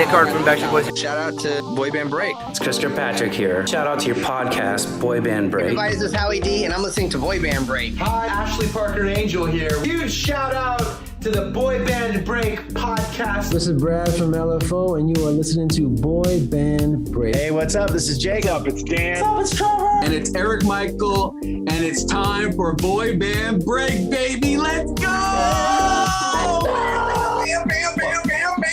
Nick Hart from Backstreet Boys. Shout out to Boy Band Break. It's Chris Kirkpatrick here. Shout out to your podcast, Boy Band Break. Hey everybody, this is Howie D, and I'm listening to Boy Band Break. Hi, Ashley Parker Angel here. Huge shout out to the Boy Band Break podcast. This is Brad from LFO, and you are listening to Boy Band Break. Hey, what's up? This is Jacob. What's up? It's Dan. What's up? It's Trevor. And it's Eric Michael, and it's time for Boy Band Break, baby. Let's go! Bam, bam, bam, bam, bam.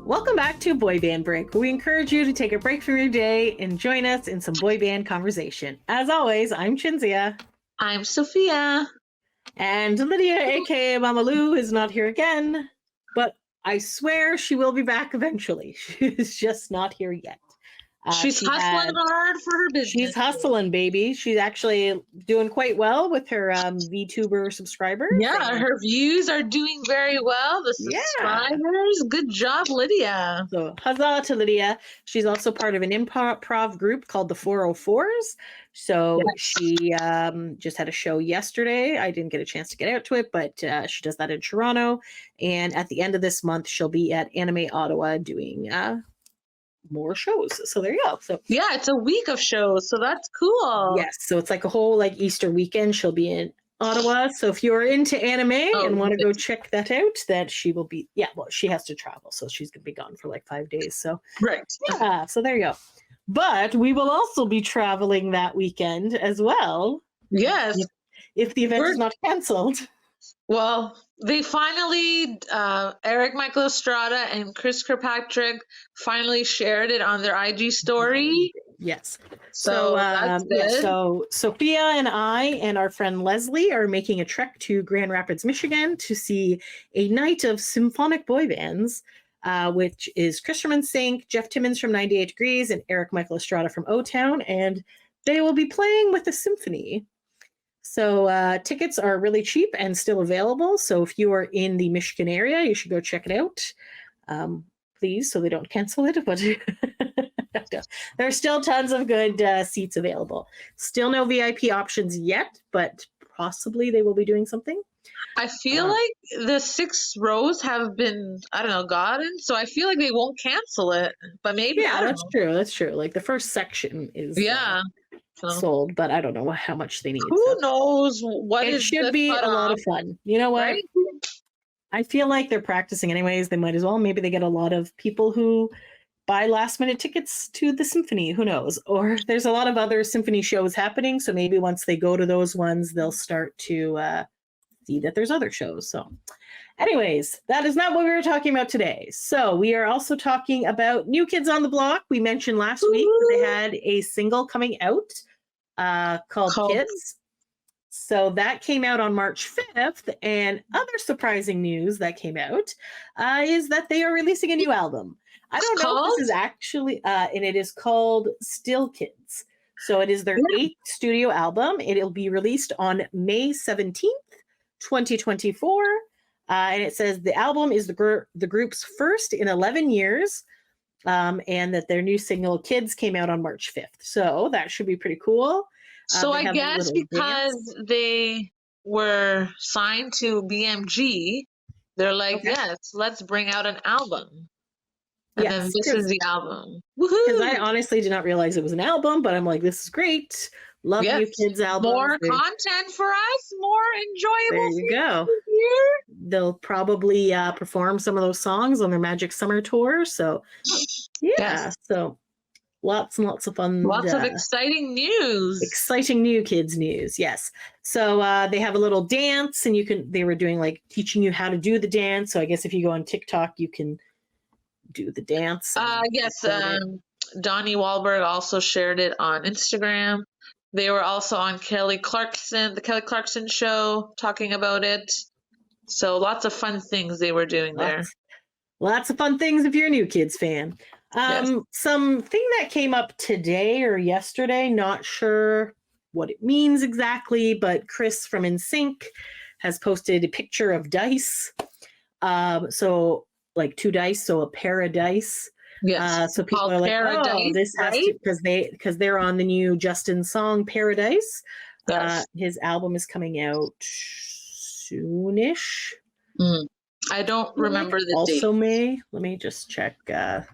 Welcome back to Boy Band Break, where we encourage you to take a break from your day and join us in some boy band conversation. As always, I'm Cinzia. I'm Sofia. And Lydia, aka Mama Lou, is not here again, but I swear she will be back eventually. She's just not here yet. She's hustling hard for her business. She's hustling, baby. She's actually doing quite well with her VTuber subscribers. Yeah, her views are doing very well. The subscribers, good job, Lydia. So huzzah to Lydia. She's also part of an improv group called the 404s. So she just had a show yesterday. I didn't get a chance to get out to it, but she does that in Toronto. And at the end of this month, she'll be at Anime Ottawa doing more shows. So there you go. So yeah, it's a week of shows, so that's cool. Yes, so it's like a whole Easter weekend. She'll be in Ottawa. So if you're into anime and want to go check that out, that she will be. Yeah, well, she has to travel, so she's gonna be gone for 5 days. So right. Yeah. So there you go. But we will also be traveling that weekend as well. Yes. If the event is not canceled. Well, they finally, Eric Michael Estrada and Chris Kirkpatrick finally shared it on their IG story. Yes. So that's good. Yeah, so Sophia and I and our friend Leslie are making a trek to Grand Rapids, Michigan to see a night of symphonic boy bands, which is Chris from NSYNC, Jeff Timmons from 98 Degrees, and Eric Michael Estrada from O-Town, and they will be playing with a symphony. So tickets are really cheap and still available. So if you are in the Michigan area, you should go check it out, please, so they don't cancel it. But there are still tons of good seats available. Still no VIP options yet, but possibly they will be doing something. I feel like the 6 rows have been, gotten. So I feel like they won't cancel it. But maybe. Yeah, that's true. That's true. The first section is. Yeah. Sold, but I don't know how much they need. Who knows what it should be a lot of fun. You know what? Right? I feel like they're practicing anyways. They might as well. Maybe they get a lot of people who buy last minute tickets to the symphony. Who knows? Or there's a lot of other symphony shows happening. So maybe once they go to those ones, they'll start to see that there's other shows. So anyways, that is not what we were talking about today. So we are also talking about New Kids on the Block. We mentioned last week that they had a single coming out called Kids. So that came out on March 5th. And other surprising news that came out is that they are releasing a new album. I don't know if this is actually, and it is called Still Kids. So it is their 8th studio album. It'll be released on May 17th, 2024. And it says the album is the group's first in 11 years. And that their new single Kids came out on March 5th. So that should be pretty cool. So I guess because they were signed to BMG, they're like, yes, let's bring out an album. And then this is the album. Because I honestly did not realize it was an album, but I'm like, this is great. Love New Kids album. More content for us, more enjoyable. There you go. They'll probably perform some of those songs on their Magic Summer Tour. So, so lots and lots of fun. Lots of exciting news. Exciting New Kids news, yes. So they have a little dance, and they were doing teaching you how to do the dance. So I guess if you go on TikTok, you can do the dance. Yes, Donnie Wahlberg also shared it on Instagram. They were also on the Kelly Clarkson show, talking about it. So lots of fun things they were doing there. Lots of fun things if you're a New Kids fan. Something that came up today or yesterday, not sure what it means exactly, but Chris from NSYNC has posted a picture of dice. So 2 dice, so a pair of dice. Yes. So people are like, oh, this has to, because they're on the new Justin song Paradise. Yes. His album is coming out soonish. I don't remember the date. Also May. Let me just check. Yeah,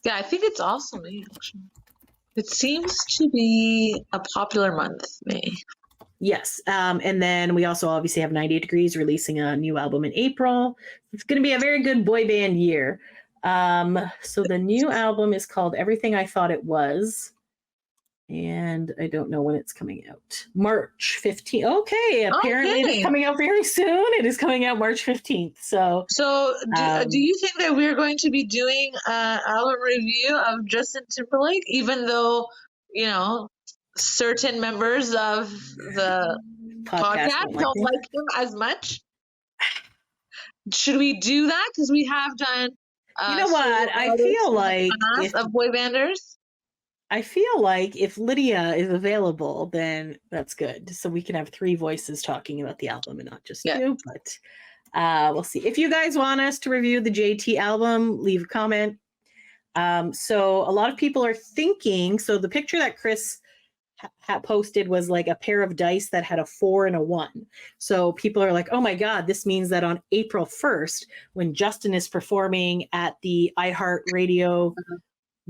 I think it's also May, actually. It seems to be a popular month, May. Yes. And then we also obviously have 98 Degrees releasing a new album in April. It's going to be a very good boy band year. So the new album is called Everything I Thought It Was. And I don't know when it's coming out. March 15th. Okay. Apparently it's coming out very soon. It is coming out March 15th. So do you think that we're going to be doing an album review of Justin Timberlake, even though, you know, certain members of the podcast don't like him as much? Should we do that? Because we have done. You know what? I feel like of boy banders. I feel like if Lydia is available, then that's good. So we can have 3 voices talking about the album and not just 2. But we'll see. If you guys want us to review the JT album, leave a comment. So a lot of people are thinking. So the picture that Chris posted was like a pair of dice that had a 4 and a 1. So people are like, oh my God, this means that on April 1st, when Justin is performing at the iHeartRadio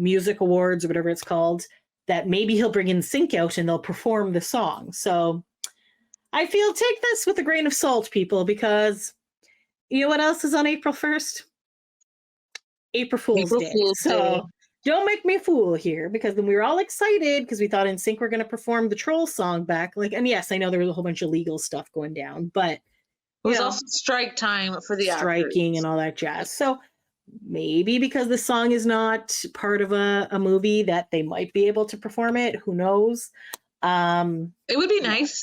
Music Awards or whatever it's called, that maybe he'll bring NSYNC out and they'll perform the song. So I feel take this with a grain of salt, people, because you know what else is on April 1st? April Fool's Day. So don't make me fool here, because then we were all excited because we thought NSYNC were going to perform the Troll song back. Like, and yes, I know there was a whole bunch of legal stuff going down, but it was also strike time for the striking actors and all that jazz. So maybe because the song is not part of a movie that they might be able to perform it. Who knows? It would be nice.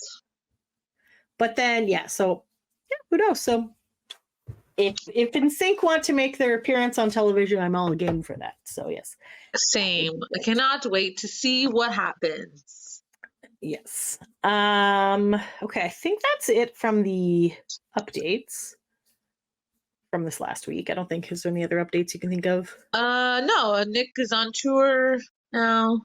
But then, who knows? So if NSYNC want to make their appearance on television, I'm all game for that. So yes. Same. I cannot wait to see what happens. Yes. Okay, I think that's it from the updates from this last week. I don't think is there any other updates you can think of. No, Nick is on tour now.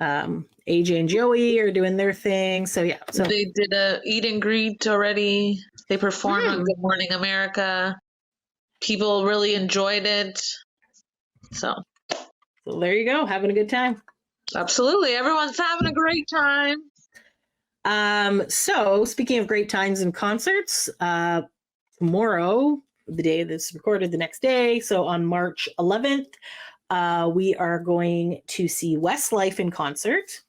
AJ and Joey are doing their thing. So yeah. So they did a eat and greet already. They performed on Good Morning America. People really enjoyed it. So there you go, having a good time. Absolutely. Everyone's having a great time. So speaking of great times and concerts, tomorrow, the day that's recorded, the next day, so on March 11th, we are going to see Westlife in concert.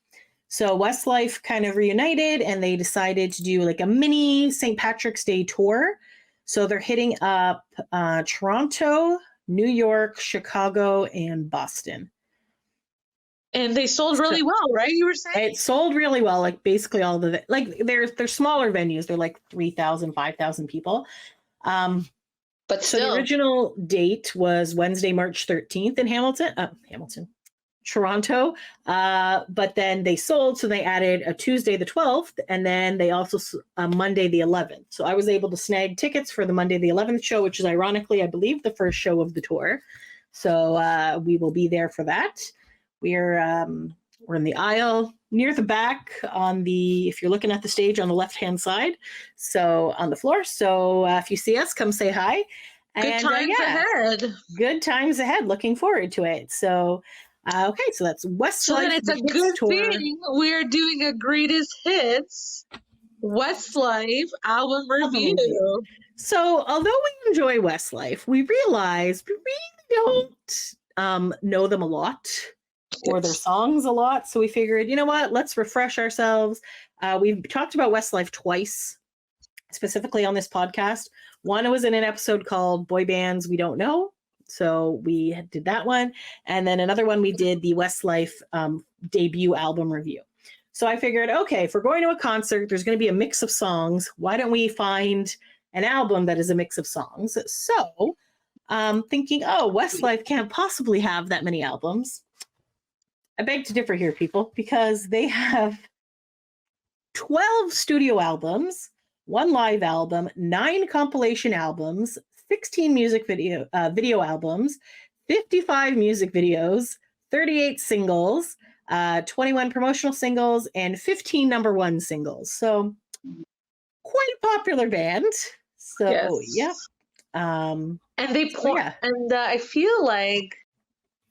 So Westlife kind of reunited and they decided to do like a mini St. Patrick's Day tour. So they're hitting up Toronto, New York, Chicago, and Boston. And they sold really well, right? You were saying? It sold really well, like basically all the, like they're smaller venues. They're like 3,000, 5,000 people. But so the original date was Wednesday, March 13th in Toronto. But then they sold, so they added a Tuesday the 12th, and then they also Monday the 11th. So I was able to snag tickets for the Monday the 11th show, which is ironically, I believe, the first show of the tour. So we will be there for that. We're in the aisle near the back if you're looking at the stage on the left-hand side, so on the floor. So if you see us, come say hi. Good times ahead. Good times ahead. Looking forward to it. So, okay, so that's Westlife. So then it's a good thing we're doing a greatest hits Westlife album review. So although we enjoy Westlife, we realize we really don't know them a lot. Or their songs a lot. So we figured, you know what, let's refresh ourselves. We've talked about Westlife twice, specifically on this podcast. One was in an episode called Boy Bands We Don't Know. So we did that one. And then another one we did the Westlife debut album review. So I figured, okay, if we're going to a concert, there's going to be a mix of songs. Why don't we find an album that is a mix of songs? So thinking, Westlife can't possibly have that many albums. I beg to differ here, people, because they have 12 studio albums, 1 live album, 9 compilation albums, 16 music video albums, 55 music videos, 38 singles, 21 promotional singles, and 15 #1 singles. So quite a popular band. So yeah, Um, And they so yeah. and I feel like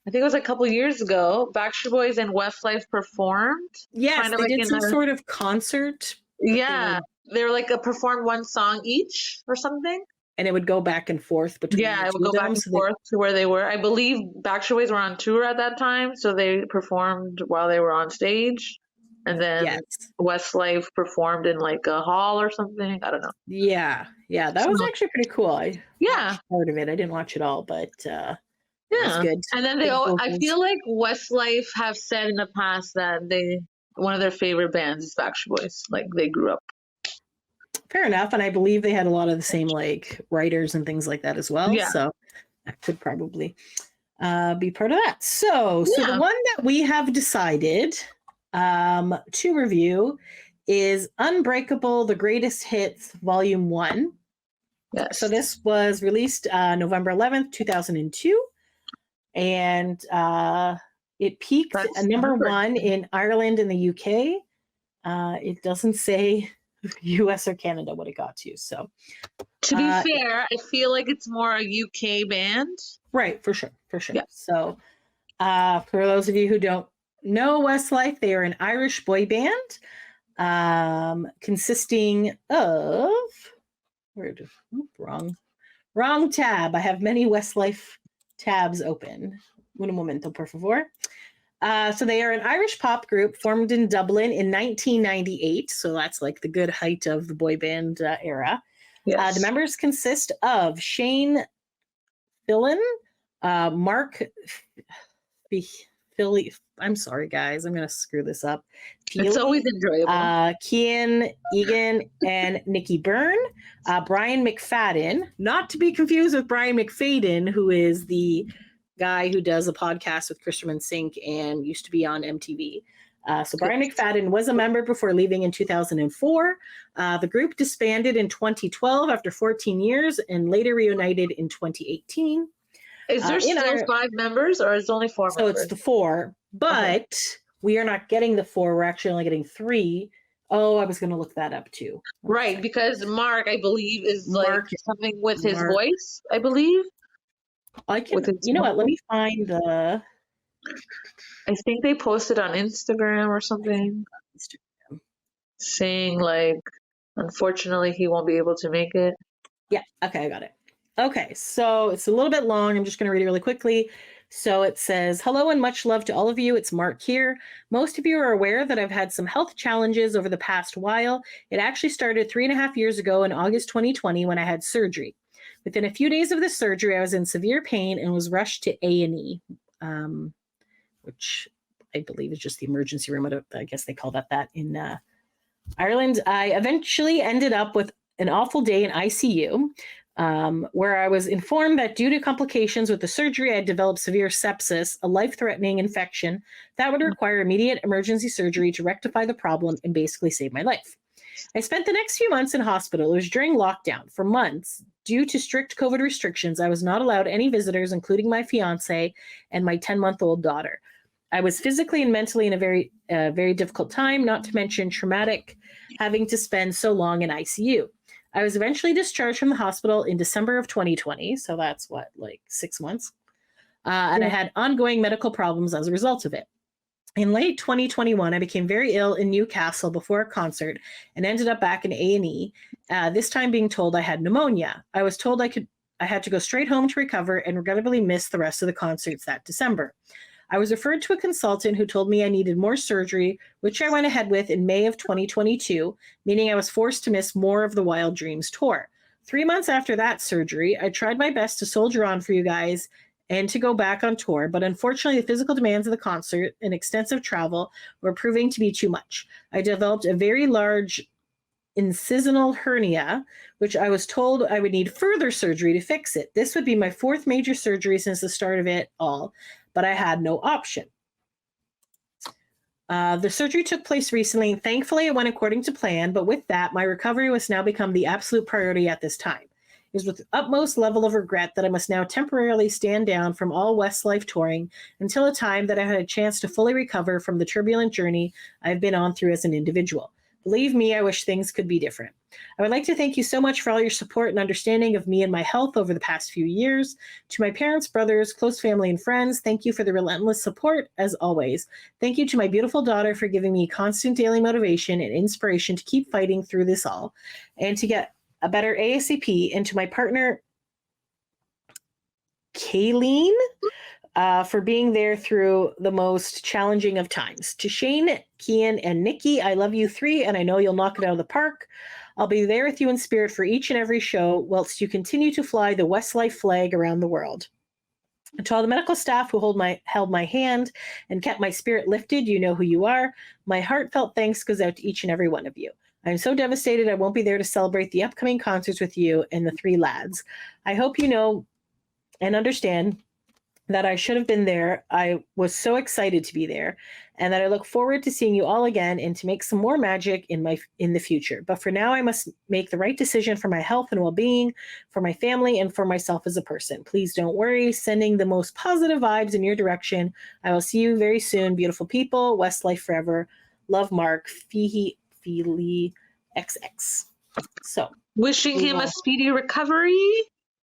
I think it was a couple years ago. Backstreet Boys and Westlife performed. Yes, kind of they like did in some a sort of concert. yeah. They were like a performed one song each or something. And it would go back and forth between Yeah, the it would two go of back them. and So forth to where they were. I believe Backstreet Boys were on tour at that time, so they performed while they were on stage, and then yes. Westlife performed in like a hall or something. I don't know. Yeah. Yeah. That So, was actually pretty cool. I yeah, watched part of it. I didn't watch it all, but it was yeah. good. And then Big I vocals. feel like Westlife have said in the past that one of their favorite bands is Backstreet Boys. Like they grew up. Fair enough. And I believe they had a lot of the same like writers and things like that as well. Yeah. So that could probably be part of that. So Yeah. the one that we have decided to review is Unbreakable, The Greatest Hits, Volume 1. Yes. So this was released November 11th, 2002. And it peaked at number 1 in Ireland and the UK. It doesn't say US or Canada what it got to. So to be fair, I feel like it's more a UK band. Right, for sure. Yeah. So for those of you who don't know Westlife, they are an Irish boy band consisting of wrong tab. I have many Westlife tabs open. Un momento, por favor. So they are an Irish pop group formed in Dublin in 1998. So that's like the good height of the boy band era. Yes. The members consist of Shane Fillon, Mark Philly. I'm sorry, guys. I'm going to screw this up. It's always enjoyable. Cian Egan and Nikki Byrne. Brian McFadden, not to be confused with Brian McFadden, who is the guy who does a podcast with Christopher Sink and used to be on MTV. So Brian McFadden was a member before leaving in 2004. The group disbanded in 2012 after 14 years and later reunited in 2018. Is there still 5 members or is it only 4 members? So it's the 4, but we are not getting the 4. We're actually only getting 3. Oh, I was going to look that up too. Right, because Mark, I believe, is like something with his voice, I believe. I can, you know what? Let me find the. I think they posted on Instagram or something, saying like, unfortunately, he won't be able to make it. Yeah. Okay, I got it. Okay, so it's a little bit long. I'm just going to read it really quickly. So it says, hello and much love to all of you. It's Mark here. Most of you are aware that I've had some health challenges over the past while. It actually started 3.5 years ago in August 2020 when I had surgery. Within a few days of the surgery, I was in severe pain and was rushed to A&E, which I believe is just the emergency room. I guess they call that in Ireland. I eventually ended up with an awful day in ICU, where I was informed that due to complications with the surgery, I had developed severe sepsis, a life-threatening infection that would require immediate emergency surgery to rectify the problem and basically save my life. I spent the next few months in hospital. It was during lockdown. For months, due to strict COVID restrictions, I was not allowed any visitors, including my fiance and my 10-month-old daughter. I was physically and mentally in a very difficult time, not to mention traumatic, having to spend so long in ICU. I was eventually discharged from the hospital in December of 2020. So that's like 6 months. And I had ongoing medical problems as a result of it. In late 2021, I became very ill in Newcastle before a concert and ended up back in A&E, this time being told I had pneumonia. I was told I had to go straight home to recover and regrettably missed the rest of the concerts that December. I was referred to a consultant who told me I needed more surgery, which I went ahead with in May of 2022, meaning I was forced to miss more of the Wild Dreams tour. 3 months after that surgery, I tried my best to soldier on for you guys and to go back on tour, but unfortunately the physical demands of the concert and extensive travel were proving to be too much. I developed a very large incisional hernia, which I was told I would need further surgery to fix it. This would be my 4th major surgery since the start of it all, but I had no option. The surgery took place recently, and thankfully it went according to plan, but with that, my recovery was now become the absolute priority at this time. It is with the utmost level of regret that I must now temporarily stand down from all Westlife touring until a time that I had a chance to fully recover from the turbulent journey I've been on through as an individual. Believe me, I wish things could be different. I would like to thank you so much for all your support and understanding of me and my health over the past few years. To my parents, brothers, close family, and friends, thank you for the relentless support, as always. Thank you to my beautiful daughter for giving me constant daily motivation and inspiration to keep fighting through this all and to get a better ASAP. And to my partner, Kayleen, for being there through the most challenging of times. To Shane, Kian, and Nikki, I love you three, and I know you'll knock it out of the park. I'll be there with you in spirit for each and every show, whilst you continue to fly the Westlife flag around the world. And to all the medical staff who held my hand and kept my spirit lifted, you know who you are. My heartfelt thanks goes out to each and every one of you. I'm so devastated I won't be there to celebrate the upcoming concerts with you and the three lads. I hope you know and understand that I should have been there. I was so excited to be there, and that I look forward to seeing you all again and to make some more magic in the future. But for now, I must make the right decision for my health and well-being, for my family, and for myself as a person. Please don't worry. Sending the most positive vibes in your direction. I will see you very soon, beautiful people. Westlife forever. Love, Mark. Feely XX. So Wishing him a speedy recovery.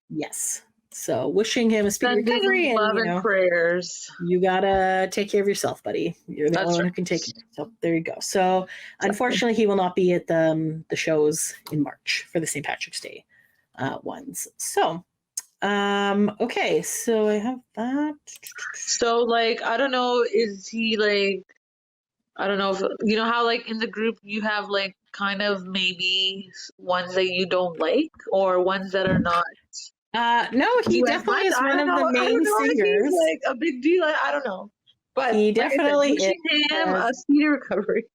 Yes. So wishing him a speedy Sending recovery, and love and prayers. You gotta take care of yourself, buddy. You're the only one who can take care. So there you go. So unfortunately, he will not be at the shows in March for the St. Patrick's Day ones. So okay, so I have that. So like, I don't know, is he like, I don't know if you know how like in the group you have like kind of maybe ones that you don't like or ones that are not. No, he definitely is one of the main singers. Like a big deal. I don't know, but he definitely is. Him a speedy recovery.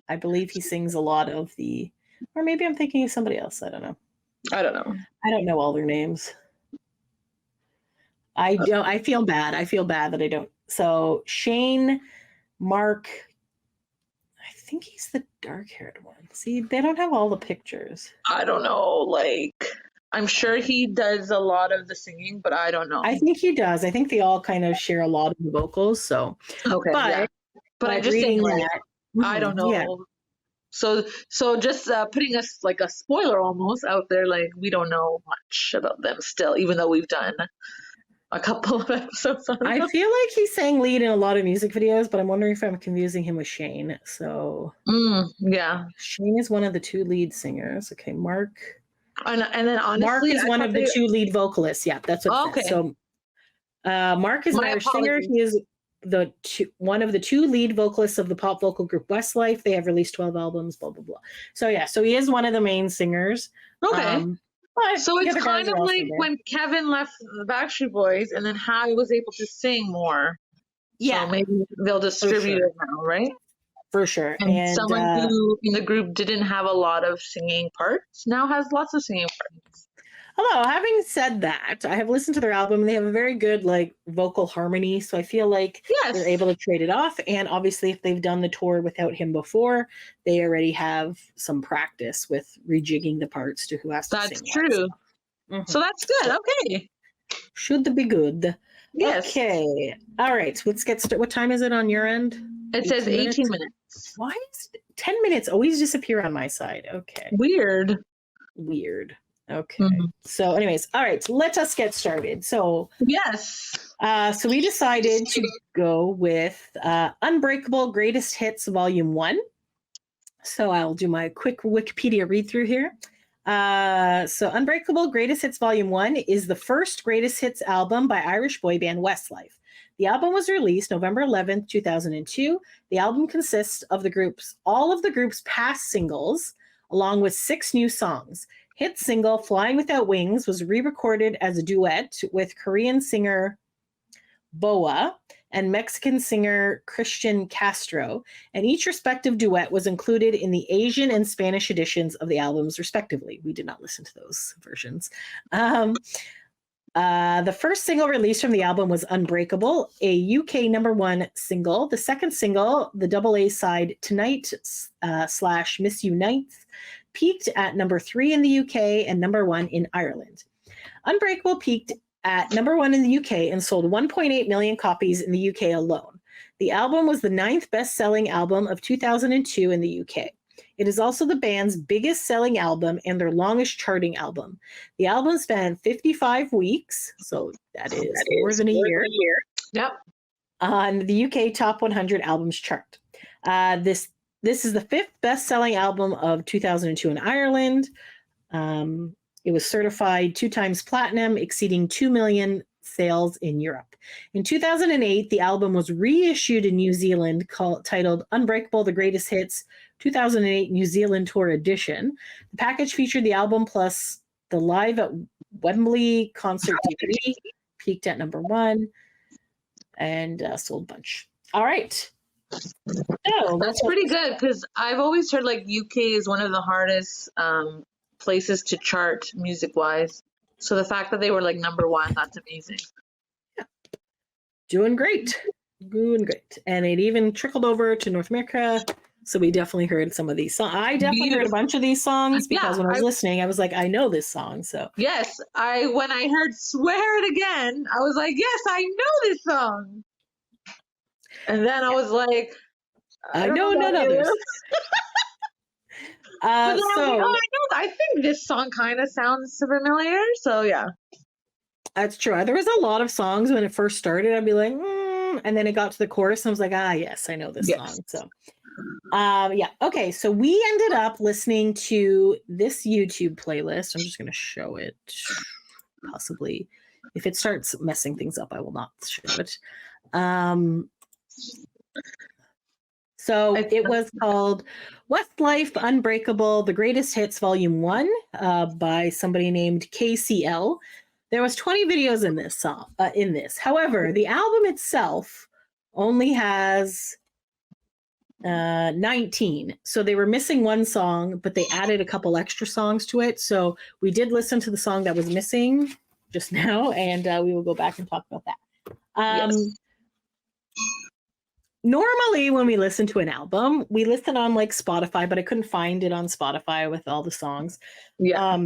I believe he sings a lot of the, or maybe I'm thinking of somebody else. I don't know. I don't know all their names. I don't. I feel bad. I feel bad that I don't. So Shane, Mark. I think he's the dark-haired one. See, they don't have all the pictures. I don't know. Like, I'm sure he does a lot of the singing, but I don't know. I think he does. I think they all kind of share a lot of the vocals. So, okay, but I'm just saying, like, I don't know. Yeah. So just putting us like a spoiler almost out there, like we don't know much about them still, even though we've done a couple of episodes on I feel like he sang lead in a lot of music videos, but I'm wondering if I'm confusing him with Shane. So, yeah, Shane is one of the two lead singers. Okay, Mark. And then honestly, Mark is one of the two lead vocalists. Yeah, that's what. Okay. So, Mark is an Irish singer. He is one of the two lead vocalists of the pop vocal group Westlife. They have released 12 albums. Blah blah blah. So yeah, so he is one of the main singers. Okay. So it's kind of like when Kevin left the Backstreet Boys, and then Howie was able to sing more. Yeah, so maybe they'll distribute it now, right? For sure. And someone who in the group didn't have a lot of singing parts now has lots of singing parts. Although, having said that, I have listened to their album and they have a very good like vocal harmony. So I feel like they're able to trade it off. And obviously, if they've done the tour without him before, they already have some practice with rejigging the parts to who has to sing. That's true. So that's good. Okay. Should be good. Yes. Okay. All right. So let's get started. What time is it on your end? It says 18 minutes. Why is 10 minutes always disappear on my side? Okay. Weird. Okay. So anyways, all right, let us get started. So yes. So we decided to go with Unbreakable Greatest Hits Volume 1. So I'll do my quick Wikipedia read through here. So Unbreakable Greatest Hits Volume 1 is the first greatest hits album by Irish boy band Westlife. The album was released November 11th, 2002. The album consists of all of the group's past singles, along with 6 new songs. Hit single Flying Without Wings was re-recorded as a duet with Korean singer Boa and Mexican singer Christian Castro, and each respective duet was included in the Asian and Spanish editions of the albums, respectively. We did not listen to those versions. The first single released from the album was Unbreakable, a UK #1 single. The second single, the AA side Tonight / Miss You Nights, peaked at #3 in the UK and #1 in Ireland. Unbreakable peaked at #1 in the UK and sold 1.8 million copies in the UK alone. The album was the 9th best-selling album of 2002 in the UK. It is also the band's biggest selling album and their longest charting album. The album spanned 55 weeks, so that is more than a year. Yep. On the UK Top 100 Albums chart. This is the 5th best-selling album of 2002 in Ireland. It was certified 2 times platinum, exceeding 2 million sales in Europe. In 2008, the album was reissued in New Zealand titled Unbreakable, The Greatest Hits 2008 New Zealand Tour Edition. The package featured the album plus the Live at Wembley concert DVD, peaked at number 1, and sold a bunch. All right. So That's pretty good because I've always heard like UK is one of the hardest places to chart music-wise. So the fact that they were like number 1, that's amazing. Yeah. Doing great. And it even trickled over to North America. So we definitely heard some of these songs. I definitely heard a bunch of these songs because when I was listening, I was like, I know this song. So yes, when I heard Swear It Again, I was like, yes, I know this song. And then I was like, I know none others. I think this song kind of sounds familiar. So yeah, that's true. There was a lot of songs when it first started. I'd be like, and then it got to the chorus, and I was like, yes, I know this song. So, yeah, okay. So we ended up listening to this YouTube playlist. I'm just going to show it. Possibly, if it starts messing things up, I will not show it. So it was called Westlife, Unbreakable, The Greatest Hits Volume 1 by somebody named KCL. There was 20 videos in this song. However, the album itself only has 19. So they were missing one song, but they added a couple extra songs to it. So we did listen to the song that was missing just now, and we will go back and talk about that. Yes. Normally, when we listen to an album, we listen on like Spotify, but I couldn't find it on Spotify with all the songs. Yeah.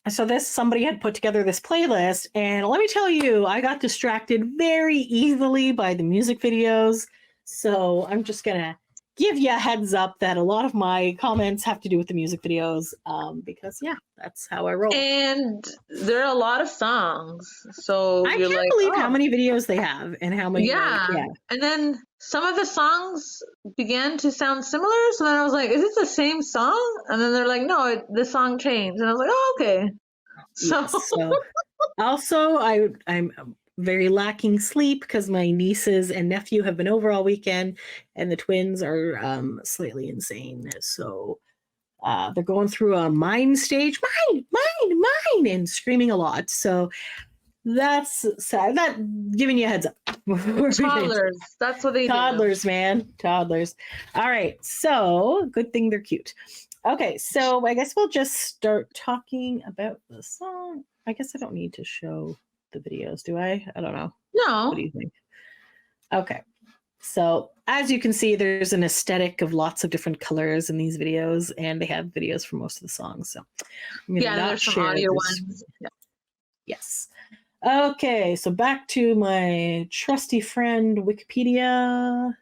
So somebody had put together this playlist, and let me tell you, I got distracted very easily by the music videos. So I'm just gonna give you a heads up that a lot of my comments have to do with the music videos, because that's how I roll. And there are a lot of songs, so I can't believe how many videos they have and how many. And then some of the songs began to sound similar, so then I was like, is it the same song? And then they're like, no, the song changed, and I was like, oh, okay. So also I'm very lacking sleep because my nieces and nephew have been over all weekend, and the twins are slightly insane. So they're going through a mine stage, mine, and screaming a lot. So that's sad. That giving you a heads up. Toddlers, that's what they Toddlers, man. Toddlers. All right. So good thing they're cute. Okay. So I guess we'll just start talking about the song. I guess I don't need to show the videos, do I? I don't know. No. What do you think? Okay. So as you can see, there's an aesthetic of lots of different colors in these videos, and they have videos for most of the songs. So there's some audio ones. Yeah. Yes. Okay, so back to my trusty friend Wikipedia.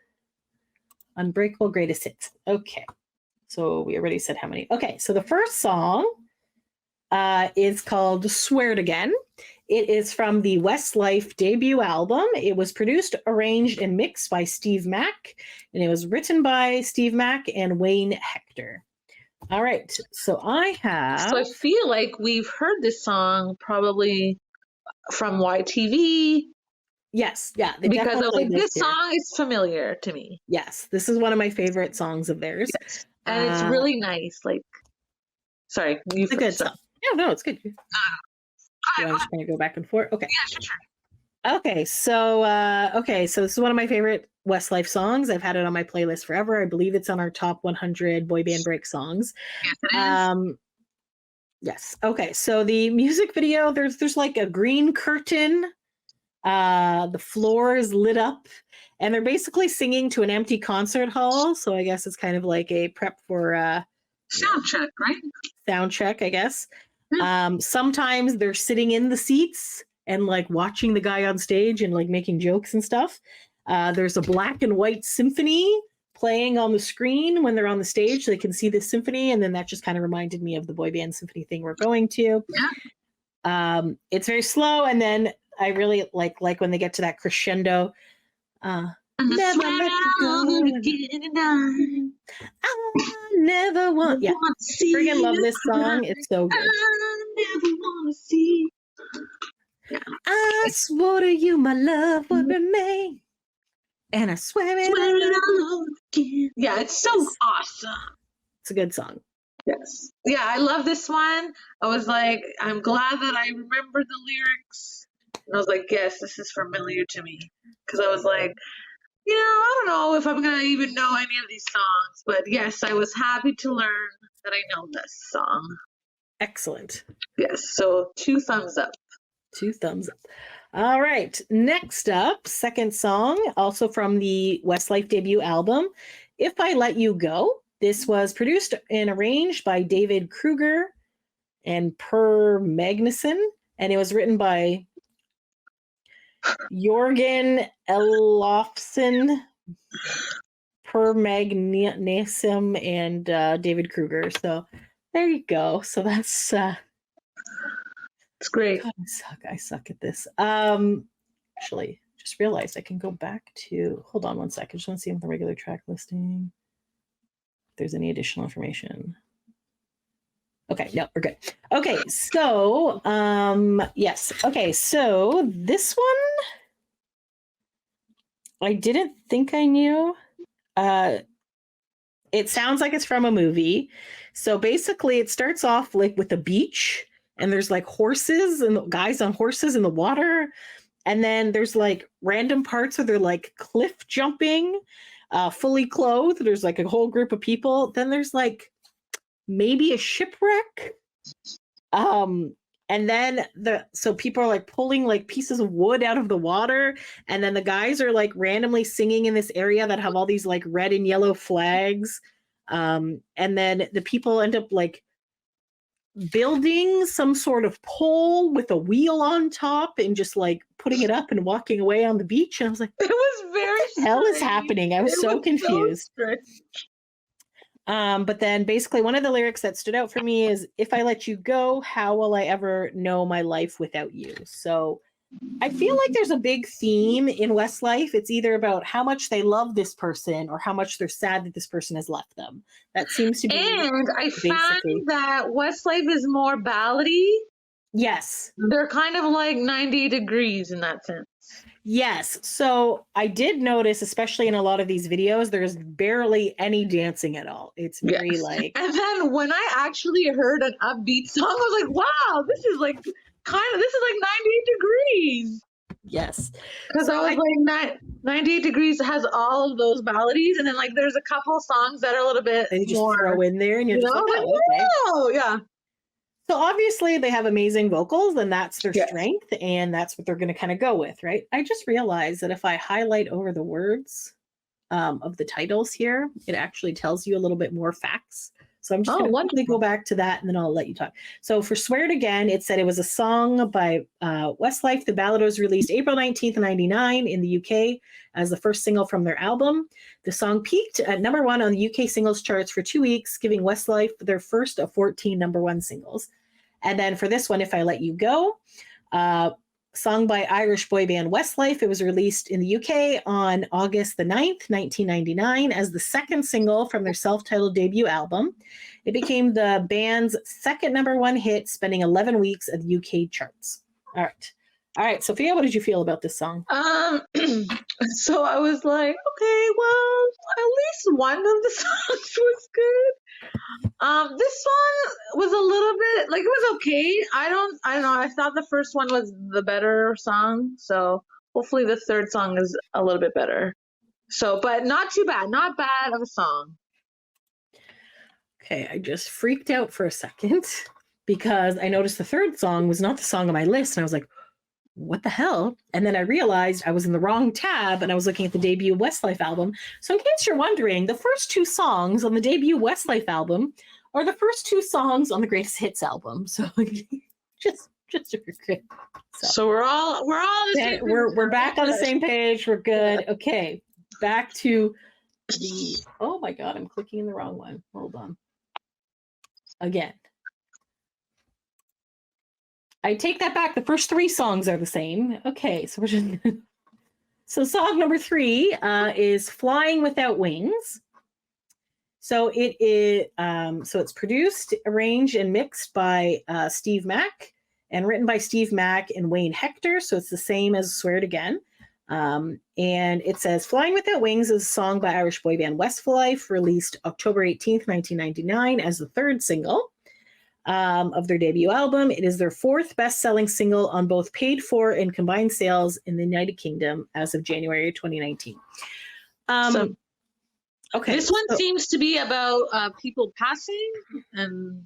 Unbreakable Greatest Hits. Okay, so we already said how many. Okay, so the first song is called Swear It Again. It is from the Westlife debut album. It was produced, arranged, and mixed by Steve Mack, and it was written by Steve Mack and Wayne Hector. All right, so I feel like we've heard this song probably from YTV. Yes, yeah. Because I was like, this song is familiar to me. Yes, this is one of my favorite songs of theirs. Yes. And it's really nice. Like, sorry. It's a good song. No, it's good. I'm just going to go back and forth. Okay. Yeah, sure. Okay, so this is one of my favorite Westlife songs. I've had it on my playlist forever. I believe it's on our top 100 boy band break songs. Yes, it is. Yes. Okay, so the music video, there's like a green curtain. The floor is lit up, and they're basically singing to an empty concert hall. So I guess it's kind of like a prep for sound check, right? Sound check, I guess. Sometimes they're sitting in the seats and like watching the guy on stage and like making jokes and stuff. There's a black and white symphony playing on the screen when they're on the stage. So they can see the symphony. And then that just kind of reminded me of the boy band symphony thing we're going to. It's very slow. And then I really like when they get to that crescendo. Never let you go. I never want. Yeah, friggin' love this song. It's so good. I never want to see. I swore to you my love would remain. And I swear it. Yeah, it's so awesome. It's a good song. Yes. Yeah, I love this one. I was like, I'm glad that I remembered the lyrics. And I was like, yes, this is familiar to me. Because I was like, I don't know if I'm going to even know any of these songs. But yes, I was happy to learn that I know this song. Excellent. Yes, so 2 thumbs up. 2 thumbs up. All right. Next up, second song, also from the Westlife debut album, If I Let You Go. This was produced and arranged by David Kruger and Per Magnuson, and it was written by Jorgen Elofsson, Per Magnuson, and David Kruger. So there you go. So that's it's great. God, I suck at this. Actually, just realized I can go back to. Hold on one second. I just want to see on the regular track listing if there's any additional information. Okay, no, we're good. Okay, so yes. Okay, so this one I didn't think I knew. It sounds like it's from a movie. So basically, it starts off like with a beach. And there's like horses and guys on horses in the water. And then there's like random parts where they're like cliff jumping, fully clothed. There's like a whole group of people. Then there's like maybe a shipwreck. And then so people are like pulling like pieces of wood out of the water. And then the guys are like randomly singing in this area that have all these like red and yellow flags. And then the people end up like building some sort of pole with a wheel on top and just like putting it up and walking away on the beach. And I was like, it was very what the hell is happening? I was so confused. But then basically one of the lyrics that stood out for me is, if I let you go, how will I ever know my life without you? So I feel like there's a big theme in Westlife. It's either about how much they love this person or how much they're sad that this person has left them. That seems to be. And I find that Westlife is more ballady. Yes. They're kind of like 90 Degrees in that sense. Yes. So I did notice, especially in a lot of these videos, there's barely any dancing at all. It's very like. And then when I actually heard an upbeat song, I was like, wow, this is like 98 Degrees. Yes. Because I was like, 98 Degrees has all of those balladies, and then like there's a couple songs that are a little bit they just more, throw in there, and you're just like, oh, yeah. So obviously they have amazing vocals, and that's their strength, and that's what they're going to kind of go with, right? I just realized that if I highlight over the words of the titles here, it actually tells you a little bit more facts. So I'm just going to go back to that, and then I'll let you talk. So for Swear It Again, it said it was a song by Westlife. The ballad was released April 19th, 1999 in the UK as the first single from their album. The song peaked at number 1 on the UK singles charts for 2 weeks, giving Westlife their first of 14 number 1 singles. And then for this one, If I Let You Go, sung by Irish boy band Westlife, it was released in the UK on August the 9th, 1999, as the second single from their self-titled debut album. It became the band's second number 1 hit, spending 11 weeks at the UK charts. All right, Sophia, what did you feel about this song? So I was like, okay, well, at least one of the songs was good. This one was a little bit like, it was okay. I don't know. I thought the first one was the better song, so hopefully the third song is a little bit better. So, but not too bad, not bad of a song. Okay, I just freaked out for a second because I noticed the third song was not the song on my list, and I was like, what the hell? And then I realized I was in the wrong tab, and I was looking at the debut Westlife album. So in case you're wondering, the first 2 songs on the debut Westlife album are the first 2 songs on the Greatest Hits album. So just good. So we're all on the same page. We're back on the same page. We're good. Okay, back to Oh my God, I'm clicking in the wrong one. Hold on. Again. I take that back. The first 3 songs are the same. Okay, so we're just so song number 3 is "Flying Without Wings." So it is. So it's produced, arranged, and mixed by Steve Mack, and written by Steve Mack and Wayne Hector. So it's the same as "Swear It Again." And it says "Flying Without Wings" is a song by Irish boy band Westlife, released October 18th, 1999, as the 3rd single of their debut album. It is their 4th best-selling single on both paid for and combined sales in the United Kingdom as of January 2019. Okay. This one seems to be about people passing, and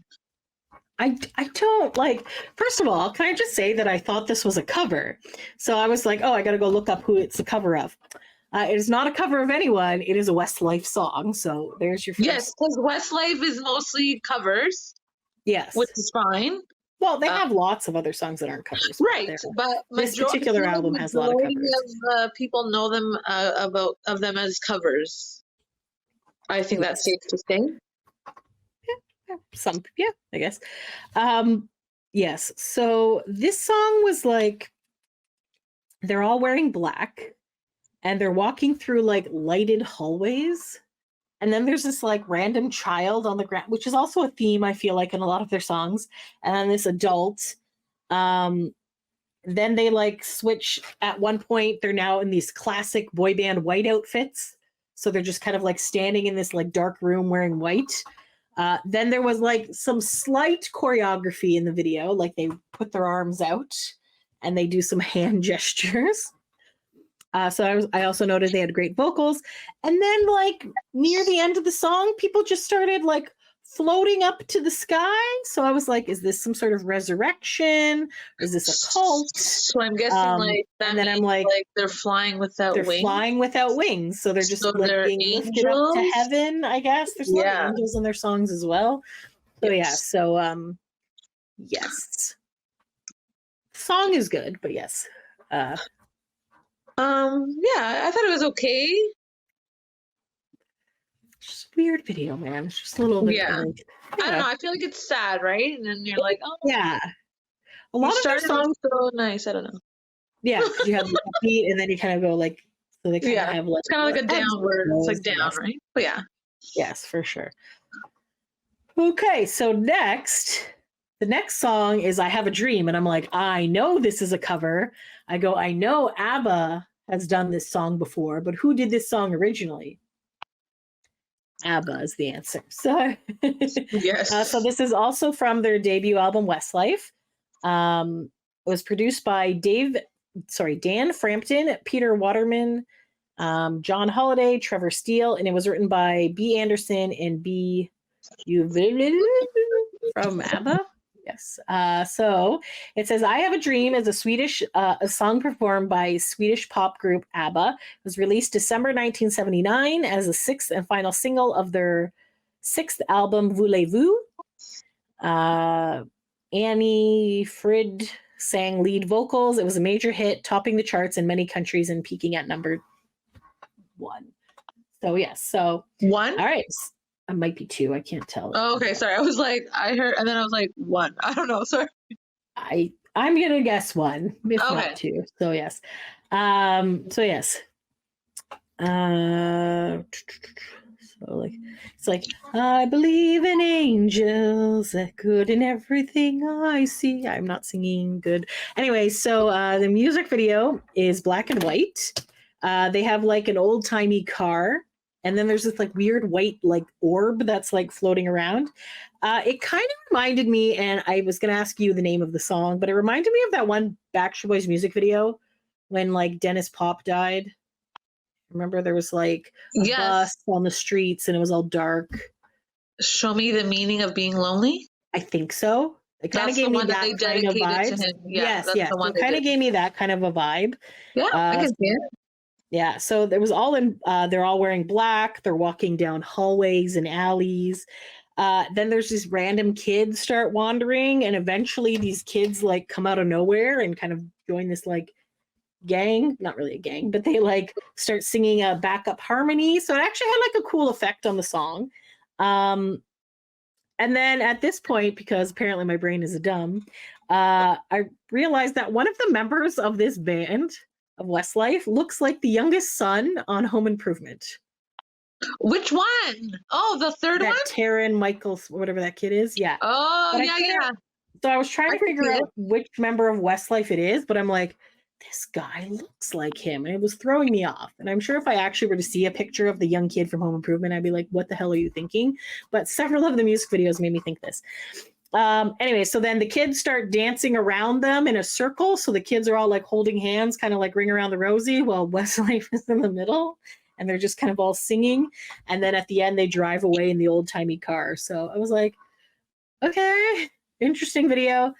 I don't like. First of all, can I just say that I thought this was a cover? So I was like, oh, I got to go look up who it's a cover of. It is not a cover of anyone. It is a Westlife song. So there's your first. Yes, because Westlife is mostly covers. Yes, which is fine. Well, they have lots of other songs that aren't covers, right? But this particular album has a lot of covers. People know them of them as covers. I think that's safe to say. Yeah, I guess. Yes. So this song was like, they're all wearing black, and they're walking through like lighted hallways. And then there's this like random child on the ground, which is also a theme, I feel like, in a lot of their songs. And then this adult. Then they like switch at one point. They're now in these classic boy band white outfits. So they're just kind of like standing in this like dark room wearing white. Then there was like some slight choreography in the video. Like they put their arms out and they do some hand gestures. So I also noted they had great vocals. And then like near the end of the song, people just started like floating up to the sky. So I was like, is this some sort of resurrection? Is this a cult? So I'm guessing like that. And then I'm like they're flying without wings. They're flying without wings. So they're just like being lifted up to heaven, I guess. There's a lot of angels in their songs as well. So yes. So yes. The song is good, but yes. Yeah, I thought it was okay. It's just a weird video, man. It's just a little bit. Yeah. Like, I don't know. I feel like it's sad, right? And then you're like, oh, yeah. A lot of their songs so nice. I don't know. Yeah, because you have the beat, and then you kind of go like, so they kind of have like, it's kind of like a downward. It's like down, right? But yeah. Yes, for sure. Okay, so the next song is "I Have a Dream," and I'm like, I know this is a cover. I go, I know ABBA has done this song before, but who did this song originally? ABBA is the answer. So, yes. So this is also from their debut album, Westlife. It was produced by Dan Frampton, Peter Waterman, John Holiday, Trevor Steele, and it was written by B. Anderson and B. from ABBA. Yes. So it says, "I Have a Dream" is a song performed by Swedish pop group ABBA. It was released December 1979 as the 6th and final single of their 6th album, Voulez-Vous. Annie Frid sang lead vocals. It was a major hit, topping the charts in many countries and peaking at number 1. So yes. So 1? All right. It might be 2. I can't tell. Oh, okay. Sorry. I was like, I heard, and then I was like, 1. I don't know. Sorry. I'm gonna guess 1, if not 2. So yes. So yes. So like it's like, I believe in angels that good in everything I see. I'm not singing good. Anyway, so the music video is black and white. They have like an old timey car. And then there's this like weird white like orb that's like floating around. It kind of reminded me, and I was going to ask you the name of the song, but it reminded me of that one Backstreet Boys music video when like Dennis Pop died. Remember there was like a bus on the streets and it was all dark. Show Me the Meaning of Being Lonely? I think so. It kind of gave me that kind of vibe. Yes. It kind of gave me that kind of a vibe. Yeah, I can see it. Yeah, so there was all in. They're all wearing black. They're walking down hallways and alleys. Then there's these random kids start wandering, and eventually these kids like come out of nowhere and kind of join this like gang, not really a gang, but they like start singing a backup harmony. So it actually had like a cool effect on the song. And then at this point, because apparently my brain is dumb, I realized that one of the members of this band of Westlife looks like the youngest son on Home Improvement. Which one? Oh, the third that one? Taryn Michaels, whatever that kid is. Yeah. Oh, But I yeah, couldn't- yeah. So I was trying I to can figure see out which member of Westlife it is, but I'm like, this guy looks like him. And it was throwing me off. And I'm sure if I actually were to see a picture of the young kid from Home Improvement, I'd be like, what the hell are you thinking? But several of the music videos made me think this. Anyway, so then the kids start dancing around them in a circle. So the kids are all like holding hands, kind of like Ring Around the Rosie, while Westlife is in the middle. And they're just kind of all singing. And then at the end, they drive away in the old timey car. So I was like, okay, interesting video.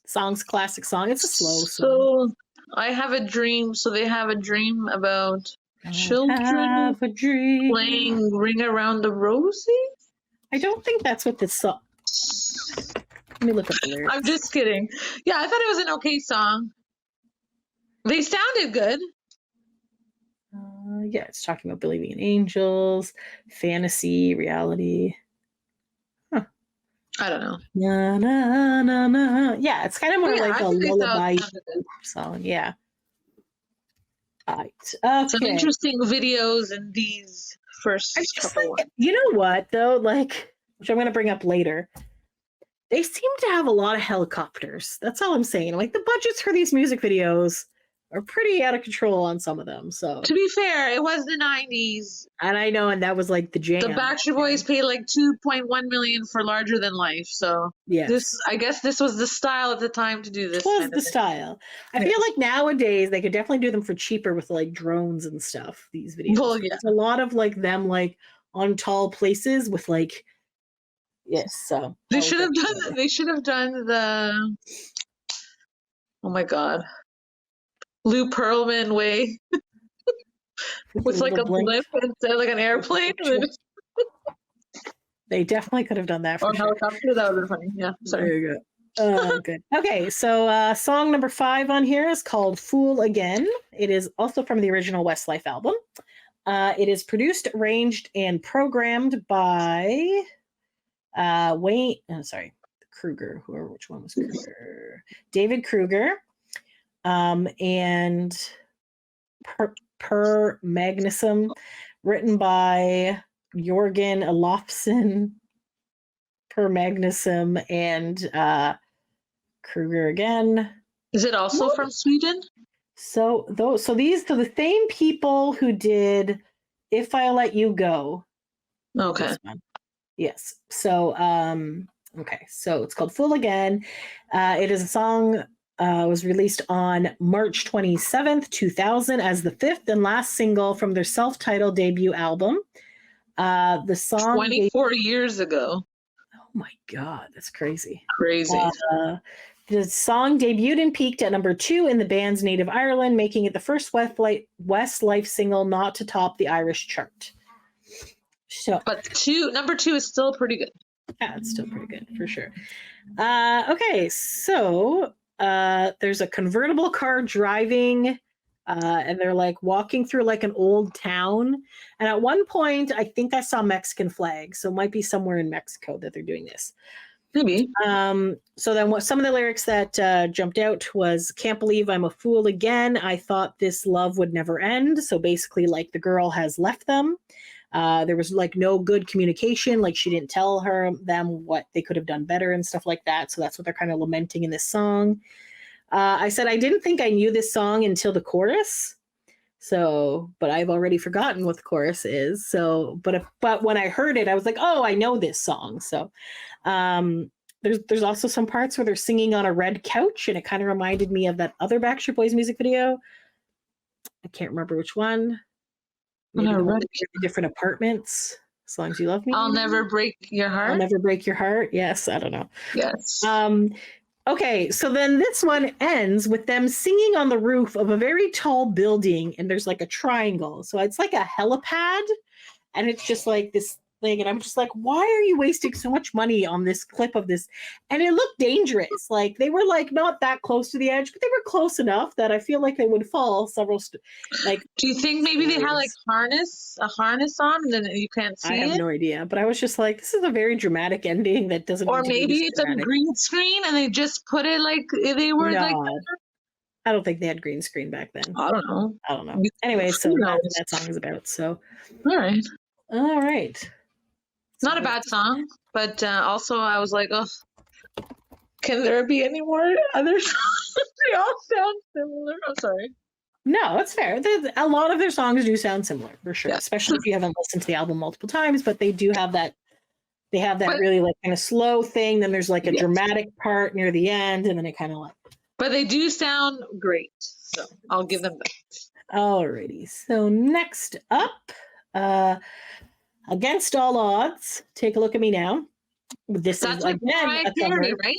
Song's classic song. It's a slow song. So I have a dream. So they have a dream about I children have a dream. playing Ring Around the Rosie? I don't think that's what this song. Let me look up the lyrics. I'm just kidding. Yeah, I thought it was an okay song. They sounded good. Yeah, it's talking about believing in angels, fantasy, reality. I don't know. Na, na, na, na. Yeah, it's kind of more Yeah, like I a think they lullaby sounded good. song. Yeah. Right. Some Okay. interesting videos in these first I just couple like, ones. you know what though, like, which I'm going to bring up later. They seem to have a lot of helicopters. That's all I'm saying. Like the budgets for these music videos are pretty out of control on some of them. So, To be fair, it was the 90s. and I know, and that was like the jam. The Backstreet Boys paid like 2.1 million for Larger Than Life. So Yes. I guess this was the style at the time to do this. was kind the of thing. style. I feel like nowadays they could definitely do them for cheaper with like drones and stuff. These videos. Well, yeah. It's a lot of like them like on tall places with like. Yes. So They should have done. They should have done the. Oh my God. Lou Pearlman way with like a blimp instead of like an airplane. They definitely could have done that for Or sure. helicopter. That would have been funny. Yeah. Sorry. There you go. Good. Okay, so song number 5 on here is called "Fool Again." It is also from the original Westlife album. It is produced, arranged, and programmed by Wayne. Oh, sorry, Kruger. Which one was Kruger? David Kruger, and Per Magnusson, written by Jorgen Olofsson, Per Magnusson, and Kruger again. Is it also from Sweden? So these are the same people who did "If I Let You Go." Okay. This one. Yes. So okay. So it's called "Fool Again." It is a song. Was released on March 27th, 2000 as the 5th and last single from their self-titled debut album. The song 24 years ago. Oh my God, that's crazy. Crazy. The song debuted and peaked at number 2 in the band's native Ireland, making it the first Westlife single not to top the Irish chart. So, but number 2 is still pretty good. Yeah, it's still pretty good for sure. Okay, so there's a convertible car driving, and they're like walking through like an old town. And at one point, I think I saw Mexican flags, so it might be somewhere in Mexico that they're doing this. Maybe. So then some of the lyrics that jumped out was, "Can't believe I'm a fool again. I thought this love would never end." So basically, like the girl has left them. There was like no good communication. Like she didn't tell them what they could have done better and stuff like that. So that's what they're kind of lamenting in this song. I said I didn't think I knew this song until the chorus. So, but I've already forgotten what the chorus is. So, but when I heard it, I was like, oh, I know this song. So, there's also some parts where they're singing on a red couch, and it kind of reminded me of that other Backstreet Boys music video. I can't remember which one. Maybe different apartments. As long as you love me. I'll never break your heart. I'll never break your heart. Yes, I don't know. Yes. Okay, so then this one ends with them singing on the roof of a very tall building, and there's like a triangle. So it's like a helipad, and it's just like this thing, and I'm just like, why are you wasting so much money on this clip of this? And it looked dangerous. Like they were like not that close to the edge, but they were close enough that I feel like they would fall several. Do you think maybe they had like a harness on, and then you can't see I have it? no idea, but I was just like, this is a very dramatic ending that doesn't. Or need to be maybe this it's a dramatic. green screen, and they just put it like they were like. No. I don't think they had green screen back then. I don't know. Anyway, so Who that's knows? what that song is about. So, All right. It's Not a bad song, but also I was like, oh, can there be any more other songs? They all sound similar. I'm sorry. No, it's fair. A lot of their songs do sound similar for sure, Yeah. especially if you haven't listened to the album multiple times. But they do have that. They have that But- really like kind of slow thing. Then there's like a Yes. dramatic part near the end, and then it kind of like. But they do sound great, so I'll give them that. Alrighty. So next up, Against All Odds. Take a look at me now. This That's is with again Mariah a cover. Carey, right?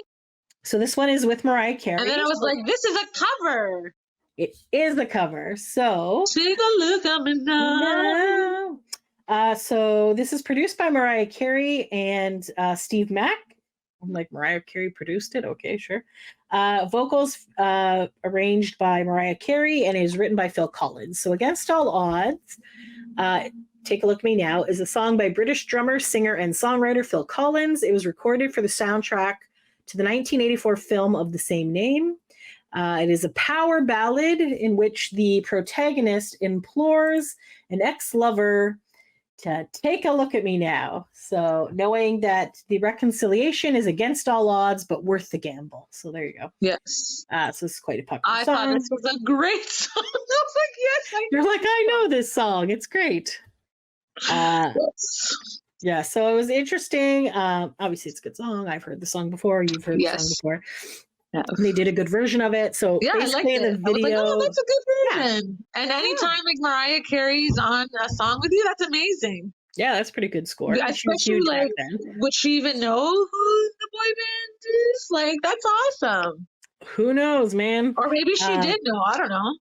So this one is with Mariah Carey. And then I was like, this is a cover. it is a cover. So Take a look at me now. no. So this is produced by Mariah Carey and Steve Mack. I'm like, Mariah Carey produced it? Okay, sure. Vocals arranged by Mariah Carey and is written by Phil Collins. So Against All Odds, Take a Look at Me Now, is a song by British drummer, singer, and songwriter Phil Collins. It was recorded for the soundtrack to the 1984 film of the same name. It is a power ballad in which the protagonist implores an ex-lover to take a look at me now. So knowing that the reconciliation is against all odds, but worth the gamble. So there you go. Yes. So this is quite a popular I song. thought this was a great song. I was like, yes, I You're like, I know this song. It's great. Yes. Yeah, so it was interesting. Obviously, it's a good song. I've heard the song before. You've heard the song Yes. before. Yeah. They did a good version of it. So Yeah, I liked basically, it. the I was like, video. oh, that's a good version. And anytime like Mariah Carey's on a song with you, that's amazing. Yeah, that's a pretty good score. Yeah, She was especially, huge back like, then. Would she even know who the boy band is? Like, that's awesome. Who knows, man? Or maybe she did know. I don't know.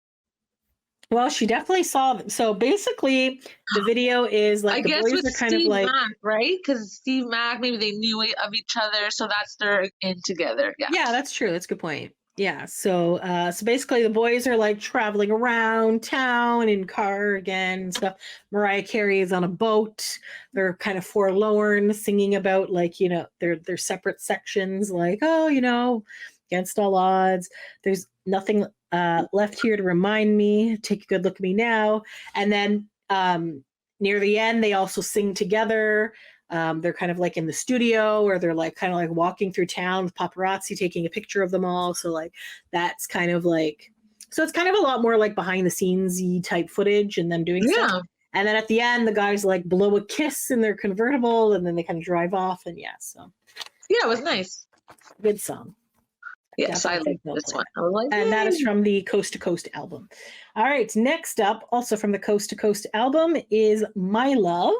Well, she definitely saw them. So basically, the video is like I the guess boys with are kind Steve of like. Mack, right? Because Steve Mack, maybe they knew of each other, so that's their in together. Yeah. Yeah, that's true. That's a good point. Yeah. So so basically the boys are like traveling around town in car again and stuff. Mariah Carey is on a boat. They're kind of forlorn, singing about like, you know, their separate sections, like, oh, you know, against all odds. There's nothing left here to remind me. Take a good look at me now. And then near the end, they also sing together. They're kind of like in the studio, or they're like kind of like walking through town with paparazzi taking a picture of them all. So like that's kind of like, so it's kind of a lot more like behind the scenes-y type footage and them doing Yeah. stuff. And then at the end, the guys like blow a kiss in their convertible, and then they kind of drive off. And yeah, so Yeah, it was nice. good song. Yes, I Definitely like this play. one. I was like, And that is yay. from the Coast to Coast album. All right, next up, also from the Coast to Coast album, is My Love.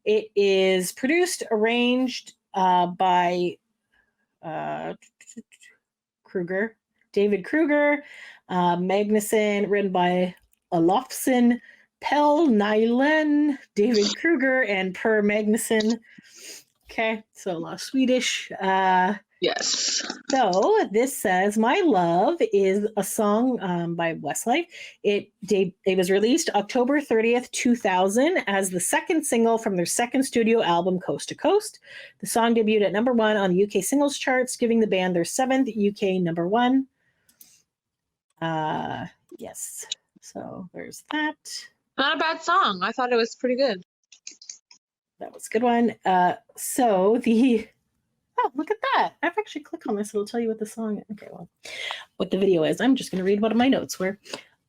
It is produced, arranged by Kruger, David Kruger, Magnuson, written by Olofsson, Pell Nylen, David Kruger, and Per Magnuson. Okay, so a lot of Swedish. Yes. So this says My Love is a song by Westlife. It was released October 30th, 2000 as the second single from their second studio album, Coast to Coast. The song debuted at number 1 on the UK singles charts, giving the band their 7th UK number 1. Yes. So there's that. Not a bad song. I thought it was pretty good. That was a good one. Oh, look at that. I've actually clicked on this. It'll tell you what the song is. Okay, well, what the video is. I'm just going to read what my notes were.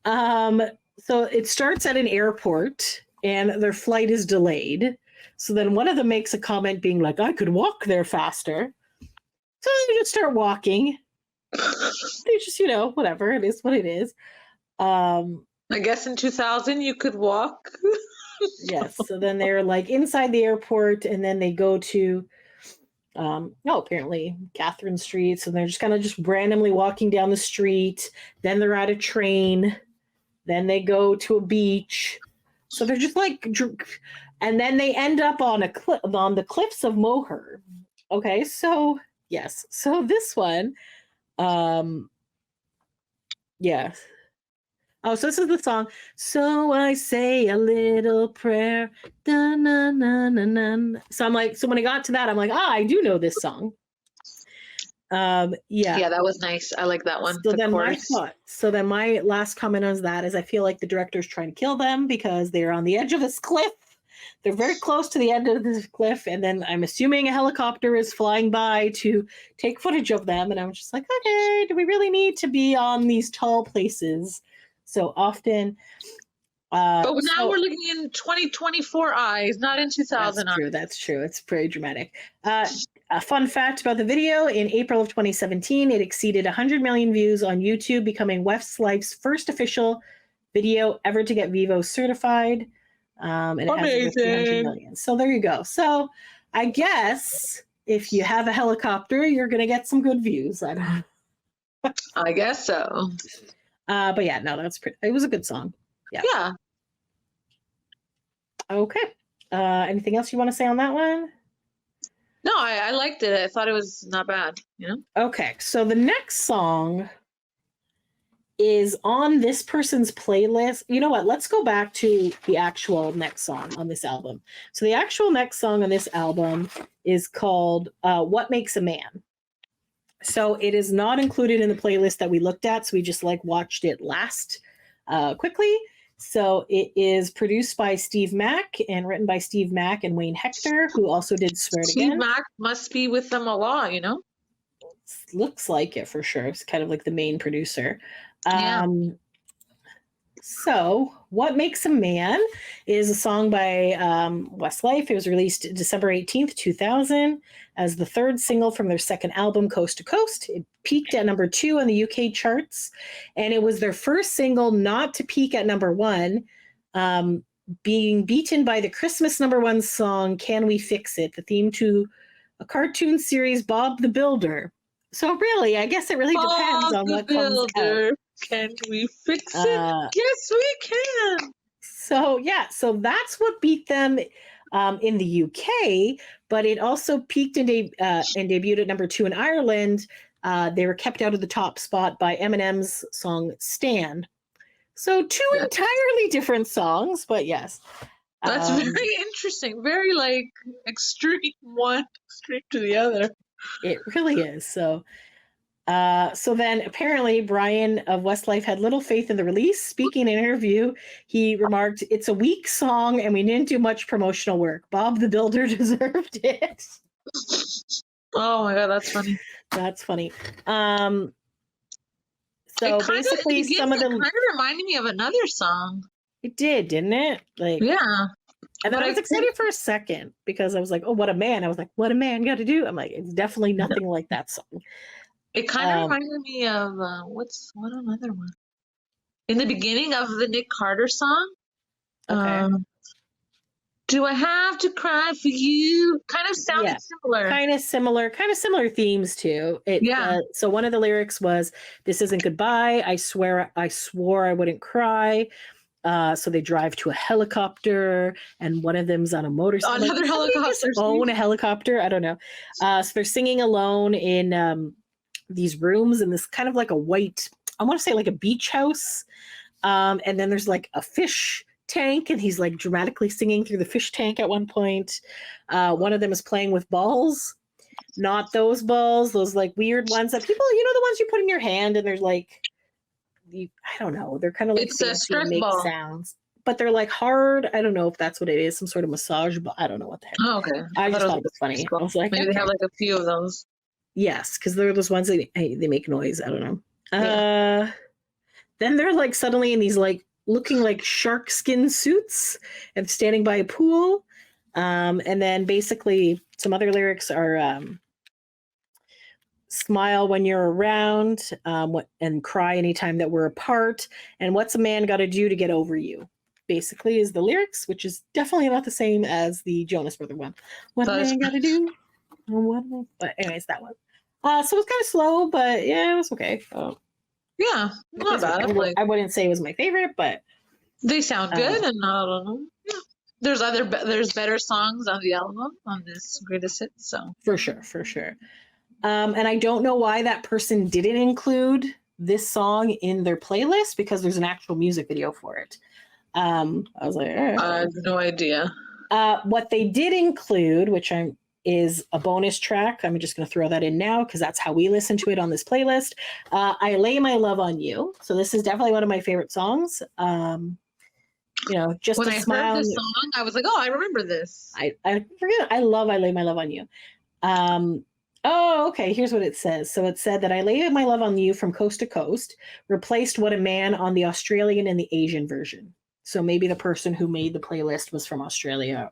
So it starts at an airport and their flight is delayed. So then one of them makes a comment being like, I could walk there faster. So they just start walking. They just, you know, whatever. It is what it is. I guess in 2000 you could walk. Yes. So then they're like inside the airport, and then they go to apparently Catherine Street. So they're just kind of just randomly walking down the street. Then they're at a train. Then they go to a beach. So they're just like And then they end up on on the cliffs of Moher. Okay, so yes. So this one, yeah. Oh, so this is the song. So I say a little prayer. Dun, dun, dun, dun, dun. So I'm like, so when I got to that, I'm like, I do know this song. Yeah. Yeah, that was nice. I like that one. So the then chorus. my last comment on that is I feel like the director's trying to kill them because they're on the edge of this cliff. They're very close to the end of this cliff, and then I'm assuming a helicopter is flying by to take footage of them. And I'm just like, okay, do we really need to be on these tall places so often? But now we're looking in 2024 eyes, not in 2000 eyes. That's true. It's very dramatic. A fun fact about the video, in April of 2017, it exceeded 100 million views on YouTube, becoming Westlife's first official video ever to get Vivo certified. And it has over 300 million. So there you go. So I guess if you have a helicopter, you're going to get some good views. I guess so. But yeah, no, that's pretty. It was a good song. Yeah. Yeah. Okay. Anything else you want to say on that one? No, I liked it. I thought it was not bad, you know? Okay. So the next song is on this person's playlist. You know what? Let's go back to the actual next song on this album. So the actual next song on this album is called What Makes a Man. So it is not included in the playlist that we looked at. So we just like watched it last quickly. So it is produced by Steve Mack and written by Steve Mack and Wayne Hector, who also did Swear It Again. Steve Mack must be with them a lot, you know? Looks like it for sure. It's kind of like the main producer. Yeah. So What Makes a Man is a song by Westlife. It was released December 18th, 2000 as the third single from their second album, Coast to Coast. It peaked at number 2 on the UK charts, and it was their first single not to peak at number 1, being beaten by the Christmas number 1 song, Can We Fix It, the theme to a cartoon series, Bob the Builder. So really, I guess it really depends on what comes out. Can we fix it? Yes, we can. So yeah, so that's what beat them in the UK, but it also peaked and debuted at number 2 in Ireland. They were kept out of the top spot by Eminem's song Stand. So 2 entirely different songs, but yes. That's very interesting. Very like extreme one extreme to the other. It really is. So then apparently Brian of Westlife had little faith in the release. Speaking in an interview, he remarked, "It's a weak song and we didn't do much promotional work. Bob the Builder deserved it." Oh my God, that's funny. That's funny. So basically it kind of reminded me of another song. It did, didn't it? Like, yeah. And then I was excited for a second because I was like, oh, what a man. I was like, what a man got to do? I'm like, it's definitely nothing like that song. It kind of reminded me of what another one? In the beginning of the Nick Carter song. Okay. Do I have to cry for you? Kind of sounded similar. Kind of similar themes too. So one of the lyrics was, "This isn't goodbye. I swore I wouldn't cry." So they drive to a helicopter, and one of them's on a motorcycle. Another helicopter. Own a helicopter. I don't know. So they're singing alone in these rooms in this kind of like a white, I want to say like a beach house. And then there's like a fish tank, and he's like dramatically singing through the fish tank at one point. One of them is playing with balls, not those balls, those like weird ones that people, the ones you put in your hand, and there's like, I don't know, they're kind of like it's a stress make ball. Sounds, but they're like hard. I don't know if that's what it is, some sort of massage ball. I don't know what the heck. Oh, okay. I just thought it was funny. I was like, maybe they have like a few of those. Yes, because they're those ones that they make noise. I don't know. Then they're like suddenly in these like looking like shark skin suits and standing by a pool. And then basically some other lyrics are smile when you're around, and cry anytime that we're apart. And what's a man got to do to get over you? Basically is the lyrics, which is definitely not the same as the Jonas Brother one. What a man got to do? But anyways, that one. So it was kind of slow, but yeah, it was okay. Yeah, not bad. I wouldn't say it was my favorite, but they sound good, and I don't know. Yeah, there's better songs on the album on this greatest hits. So For sure. And I don't know why that person didn't include this song in their playlist because there's an actual music video for it. I was like, I have no idea. what they did include, is a bonus track. I'm just going to throw that in now because that's how we listen to it on this playlist. I Lay My Love on You. So this is definitely one of my favorite songs. Just When a I smile. heard this song, I was like, oh, I remember this. I forget. I love I Lay My Love on You. Okay. Here's what it says. So it said that I Lay My Love on You from Coast to Coast replaced What a Man on the Australian and the Asian version. So maybe the person who made the playlist was from Australia.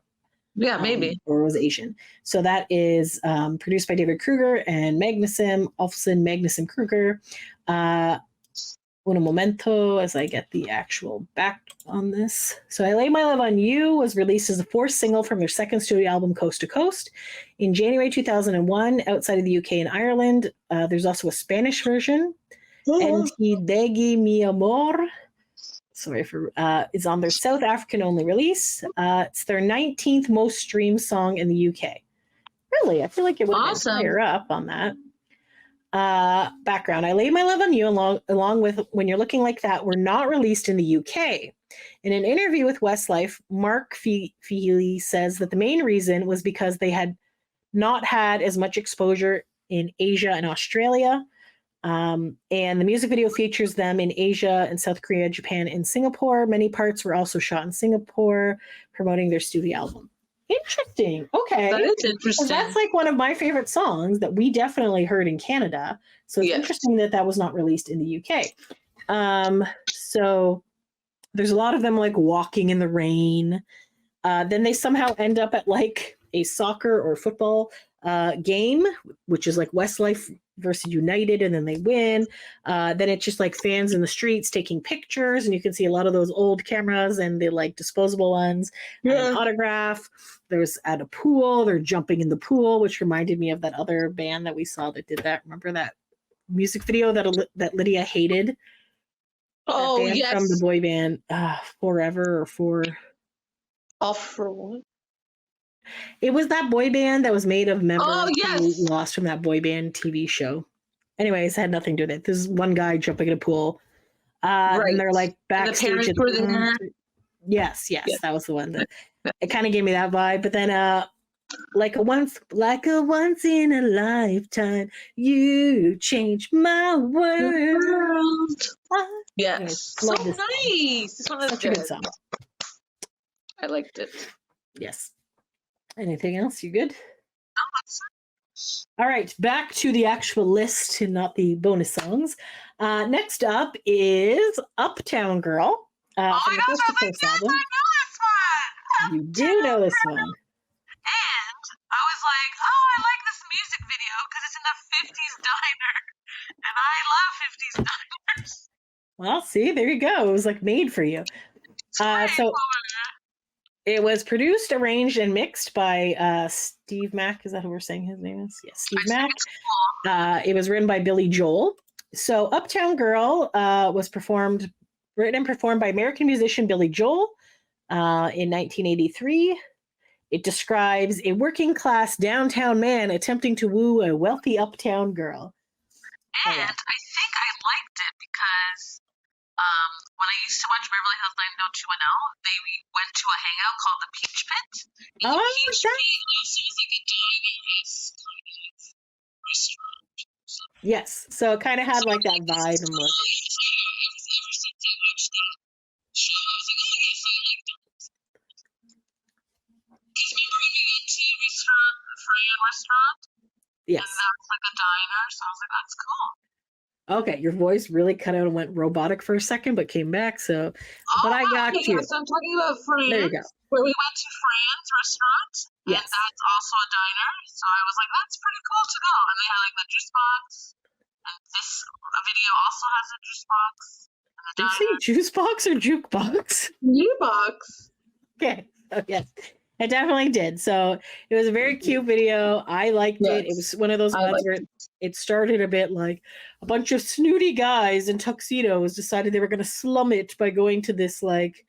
Yeah, maybe. Or was Asian. So that is produced by David Kruger and Magnuson Kruger. Un momento as I get the actual back on this. So I Lay My Love on You was released as the fourth single from their second studio album, Coast to Coast, in January 2001 outside of the UK and Ireland. There's also a Spanish version. Entidegi Mi Amor. Is on their South African only release. It's their 19th most streamed song in the UK. Really? I feel like it would have been higher up on that. Background. I Lay My Love on You along with When You're Looking Like That were not released in the UK. In an interview with Westlife, Mark Feely says that the main reason was because they had not had as much exposure in Asia and Australia. And the music video features them in Asia and South Korea, Japan, and Singapore. Many parts were also shot in Singapore, promoting their studio album. Interesting. Okay. That is interesting. That's like one of my favorite songs that we definitely heard in Canada. So it's interesting that was not released in the UK. So there's a lot of them like walking in the rain. Then they somehow end up at like a soccer or football game, which is like Westlife versus United, and then they win. Then it's just like fans in the streets taking pictures, and you can see a lot of those old cameras and the like disposable ones. An autograph. There's at a pool. They're jumping in the pool, which reminded me of that other band that we saw that did that. Remember that music video that Lydia hated? Oh, yes. From the boy band Forever or For. All for what? It was that boy band that was made of members who yes. lost from that boy band TV show. Anyways, it had nothing to do with it. This is one guy jumping in a pool. And they're like backstage. And the parents were there. Yes, that was the one. That it kind of gave me that vibe. But then like a once in a lifetime, you changed my world. Yes. Anyways, So love this nice. This one is such a good song. I liked it. Yes. Anything else? You good? All right, back to the actual list and not the bonus songs. Next up is Uptown Girl. Oh my gosh, I was like, yes, album. I know this one. You do know this one. And I was like, oh, I like this music video because it's in a 50s diner. And I love 50s diners. Well, see, there you go. It was like made for you. So it was produced, arranged, and mixed by Steve Mack. Is that who we're saying his name is? Yes, Steve Mack. It was written by Billy Joel. So Uptown Girl was written and performed by American musician Billy Joel in 1983. It describes a working-class downtown man attempting to woo a wealthy uptown girl. And I think I liked it because when I used to watch Beverly Hills 90210, they went to a hangout called the Peach Pit. And the Peach Pit also is like a diner-esque kind of restaurant. Yes, so it kind of had like that vibe and look. Yes. And that's like a diner, so I was like, that's cool. Okay, your voice really cut out and went robotic for a second, but came back. So, but I got you. So I'm talking about Fran's, there you go. Where we went to Fran's restaurant, and that's also a diner. So I was like, that's pretty cool to go. And they had like the juice box, and this video also has a juice box. Did you say juice box or jukebox? Jukebox. Okay. Oh, yes. I definitely did. So it was a very cute video. I liked it. It was one of those ones where it started a bit like a bunch of snooty guys in tuxedos decided they were going to slum it by going to this like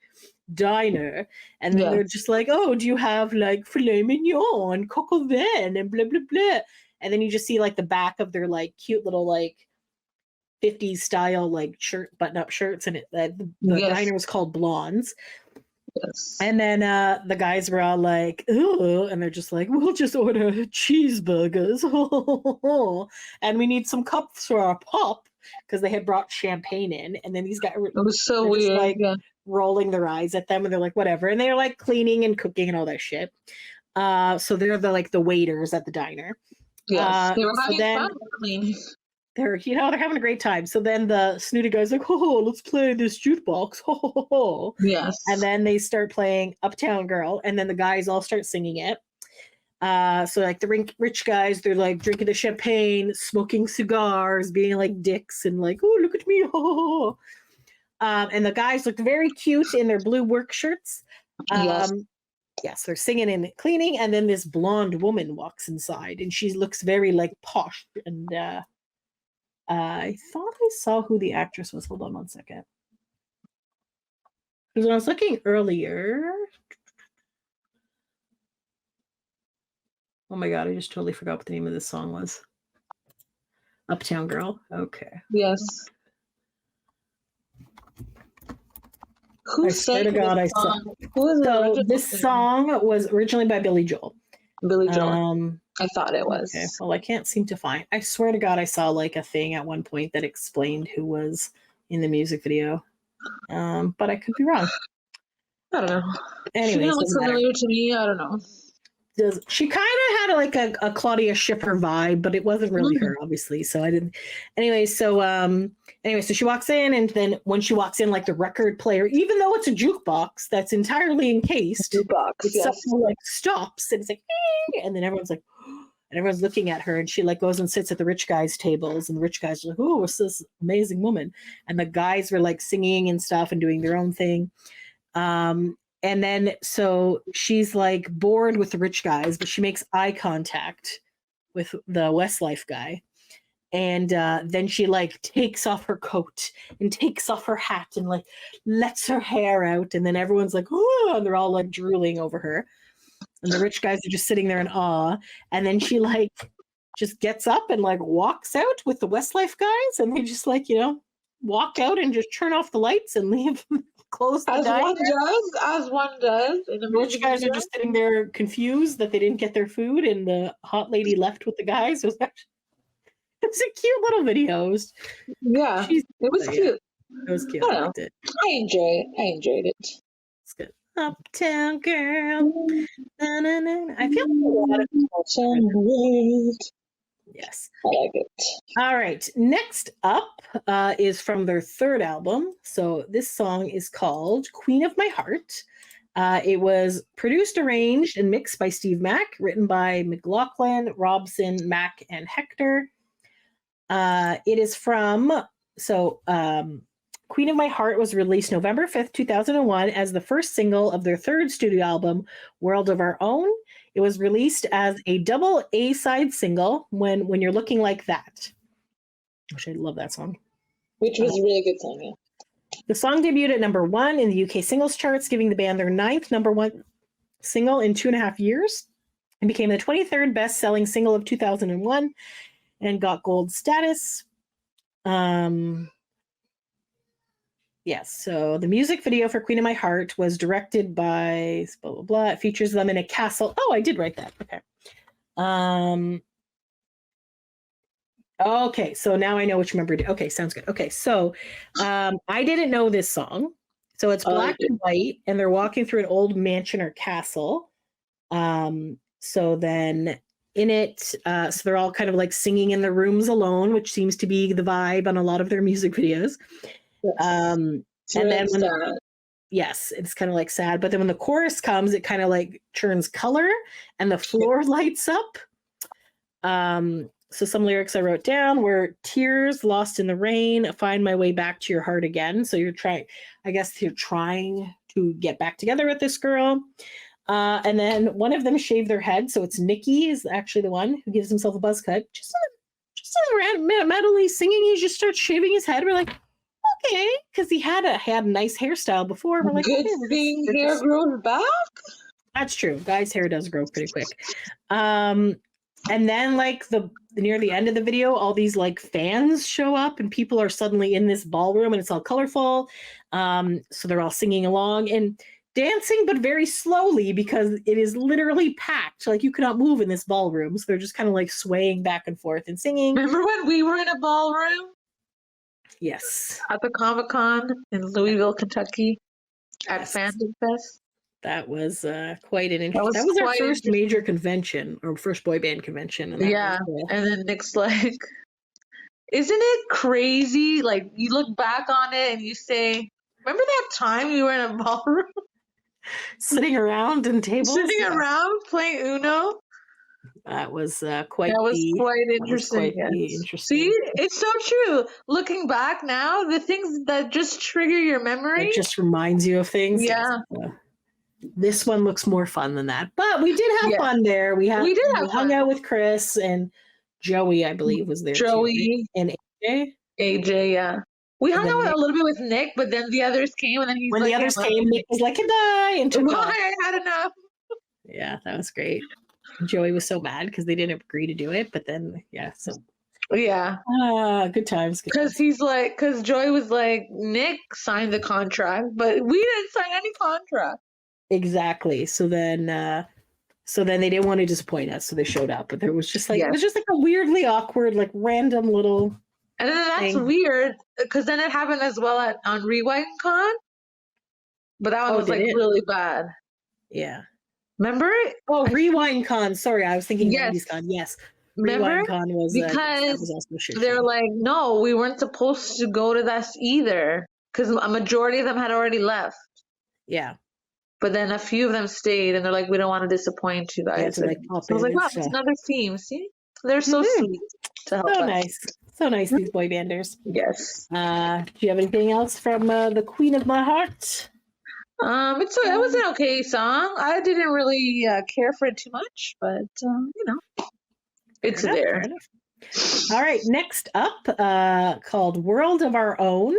diner, and then they're just like, oh, do you have like filet mignon, coq au vin, and blah blah blah, and then you just see like the back of their like cute little like 50s style like shirt, button up shirts, and the diner was called Blondes. Yes. And then the guys were all like, "Ugh," and they're just like, we'll just order cheeseburgers. And we need some cups for our pop, because they had brought champagne in. And then these guys were, it was so weird, just, like rolling their eyes at them, and they're like, whatever. And they're like cleaning and cooking and all that shit. So they're the waiters at the diner. Yes, they were having fun cleaning. They're having a great time. So then the snooty guy's like, oh, let's play this jukebox. Yes. And then they start playing Uptown Girl, and then the guys all start singing it. So like the rich guys, they're like drinking the champagne, smoking cigars, being like dicks, and like, oh, look at me. And the guys looked very cute in their blue work shirts. Yes, they're singing and cleaning, and then this blonde woman walks inside, and she looks very like posh, and I thought I saw who the actress was. Hold on one second. Because when I was looking earlier, oh my god, I just totally forgot what the name of this song was. Uptown Girl. Okay. Yes. Who I swear to God, I saw. So this song was originally by Billy Joel. Billy Joel. I thought it was. Okay. Well, I can't seem to find. I swear to God, I saw like a thing at one point that explained who was in the music video. But I could be wrong. I don't know. Anyways, she didn't look familiar to me. I don't know. She kind of had like a Claudia Schiffer vibe, but it wasn't really her, obviously. So I didn't. Anyway, so she walks in, and then when she walks in, like the record player, even though it's a jukebox that's entirely encased, something like stops, and it's like, and then everyone's like, and everyone's looking at her, and she like goes and sits at the rich guys' tables, and the rich guys are like, oh, what's this amazing woman? And the guys were like singing and stuff and doing their own thing. And then so she's like bored with the rich guys, but she makes eye contact with the Westlife guy. And then she like takes off her coat and takes off her hat and like lets her hair out. And then everyone's like, oh, and they're all like drooling over her. And the rich guys are just sitting there in awe. And then she like just gets up and like walks out with the Westlife guys. And they just like, walk out and just turn off the lights and leave. Close the diner. As one does. The rich guys are just sitting there confused that they didn't get their food, and the hot lady left with the guys. It was a cute little video. It was cute. It was cute. I liked it. I enjoyed it. It's good. Uptown Girl. Na, na, na. I feel like a lot of yes. I like it. All right. Next up is from their third album. So this song is called Queen of My Heart. It was produced, arranged, and mixed by Steve Mack, written by McLaughlin, Robson, Mack, and Hector. It is from, Queen of My Heart was released November 5th, 2001 as the first single of their third studio album, World of Our Own. It was released as a double A-side single, When You're Looking Like That. Which I love that song. Which was a really good song, yeah. The song debuted at number 1 in the UK singles charts, giving the band their 9th number 1 single in 2.5 years, and became the 23rd best-selling single of 2001 and got gold status. Yes, so the music video for Queen of My Heart was directed by blah, blah, blah. It features them in a castle. Oh, I did write that. Okay. Okay, so now I know which member did. Okay, sounds good. Okay, so I didn't know this song. So it's black and white, and they're walking through an old mansion or castle. So then in it, so they're all kind of like singing in their rooms alone, which seems to be the vibe on a lot of their music videos. And then yes, it's kind of like sad, but then when the chorus comes, it kind of like turns color and the floor lights up. So some lyrics I wrote down were tears lost in the rain, find my way back to your heart again. So you're trying to get back together with this girl. And then one of them shaved their head. So it's Nikki is actually the one who gives himself a buzz cut. Just randomly singing, he just starts shaving his head. We're like, okay, because he had a nice hairstyle before. We're like, Good okay, thing we're hair just- grows back. That's true. Guys' hair does grow pretty quick. And then like near the end of the video, all these like fans show up and people are suddenly in this ballroom and it's all colorful. So they're all singing along and dancing, but very slowly because it is literally packed. Like you cannot move in this ballroom. So they're just kind of like swaying back and forth and singing. Remember when we were in a ballroom Yes. at the Comic-Con in Louisville, Kentucky at Yes. Fandom Fest? That was quite an interesting. was That was our quite first interesting. major convention or first boy band convention. And that Yeah, was, and then Nick's like, isn't it crazy? Like, you look back on it and you say, remember that time you were in a ballroom sitting around and tables. sitting around playing Uno? That was quite. That was the, quite that was interesting. quite the Yes. interesting. See, it's so true. Looking back now, the things that just trigger your memory. It just reminds you of things. Yeah. Yes. This one looks more fun than that, but we did have Yeah. fun there. We did have hung fun. out with Chris and Joey, I believe, was there. Joey. Too, and AJ. AJ, yeah. We And hung then out Nick. a little bit with Nick, but then the others came, and then he's When like, the others "Yeah, came, Nick was like, "Goodbye," and took bye, off. I had enough. Yeah, that was great. Joey was so mad because they didn't agree to do it, but then yeah, so Yeah, good times. Good because times. because Joey was like, Nick signed the contract, but we didn't sign any contract. Exactly. So then they didn't want to disappoint us, so they showed up. But there was just like Yes. it was just like a weirdly awkward, like random little. And then that's thing. weird, because then it happened as well on Rewind Con, but that one Oh, was did like it? really bad. Yeah. Remember? Oh, Rewind Con. Sorry, I was thinking Yes. 90s Con. Yes. Remember? Rewind Con was that Because was also a shit they're show. like, no, we weren't supposed to go to that either, because a majority of them had already left. Yeah. But then a few of them stayed, and they're like, we don't want to disappoint you They had guys. to like pop So I was in like, and wow, stuff. it's another theme. See? They're so Mhm. sweet to help So us. nice. So nice, these boy banders. Yes. Do you have anything else from the Queen of My Heart? It was an okay song. I didn't really care for it too much, but it's Fair enough, there. fair enough. All right, next up, called World of Our Own.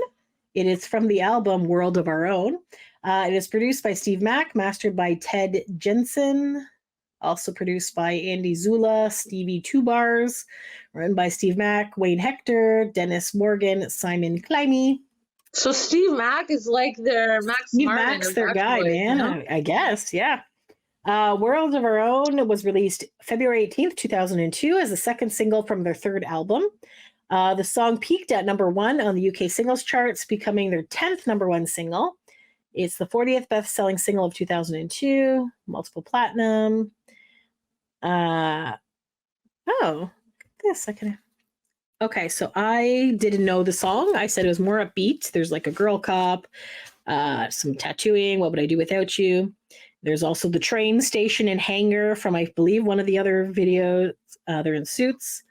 It is from the album World of Our Own. It is produced by Steve Mack, mastered by Ted Jensen, also produced by Andy Zula, Stevie Two Bars, written by Steve Mack, Wayne Hector, Dennis Morgan, Simon Climby. So Steve Mack is like their Max Steve Martin. Mack's of their Backstreet guy, Boys, man. you know? I guess, yeah. World of Our Own was released February 18th, 2002 as the second single from their third album. The song peaked at number 1 on the UK singles charts, becoming their 10th number 1 single. It's the 40th best-selling single of 2002, multiple platinum. Okay, so I didn't know the song. I said it was more upbeat. There's like a girl cop, some tattooing. What would I do without you? There's also the train station and hangar from, I believe, one of the other videos. They're in suits.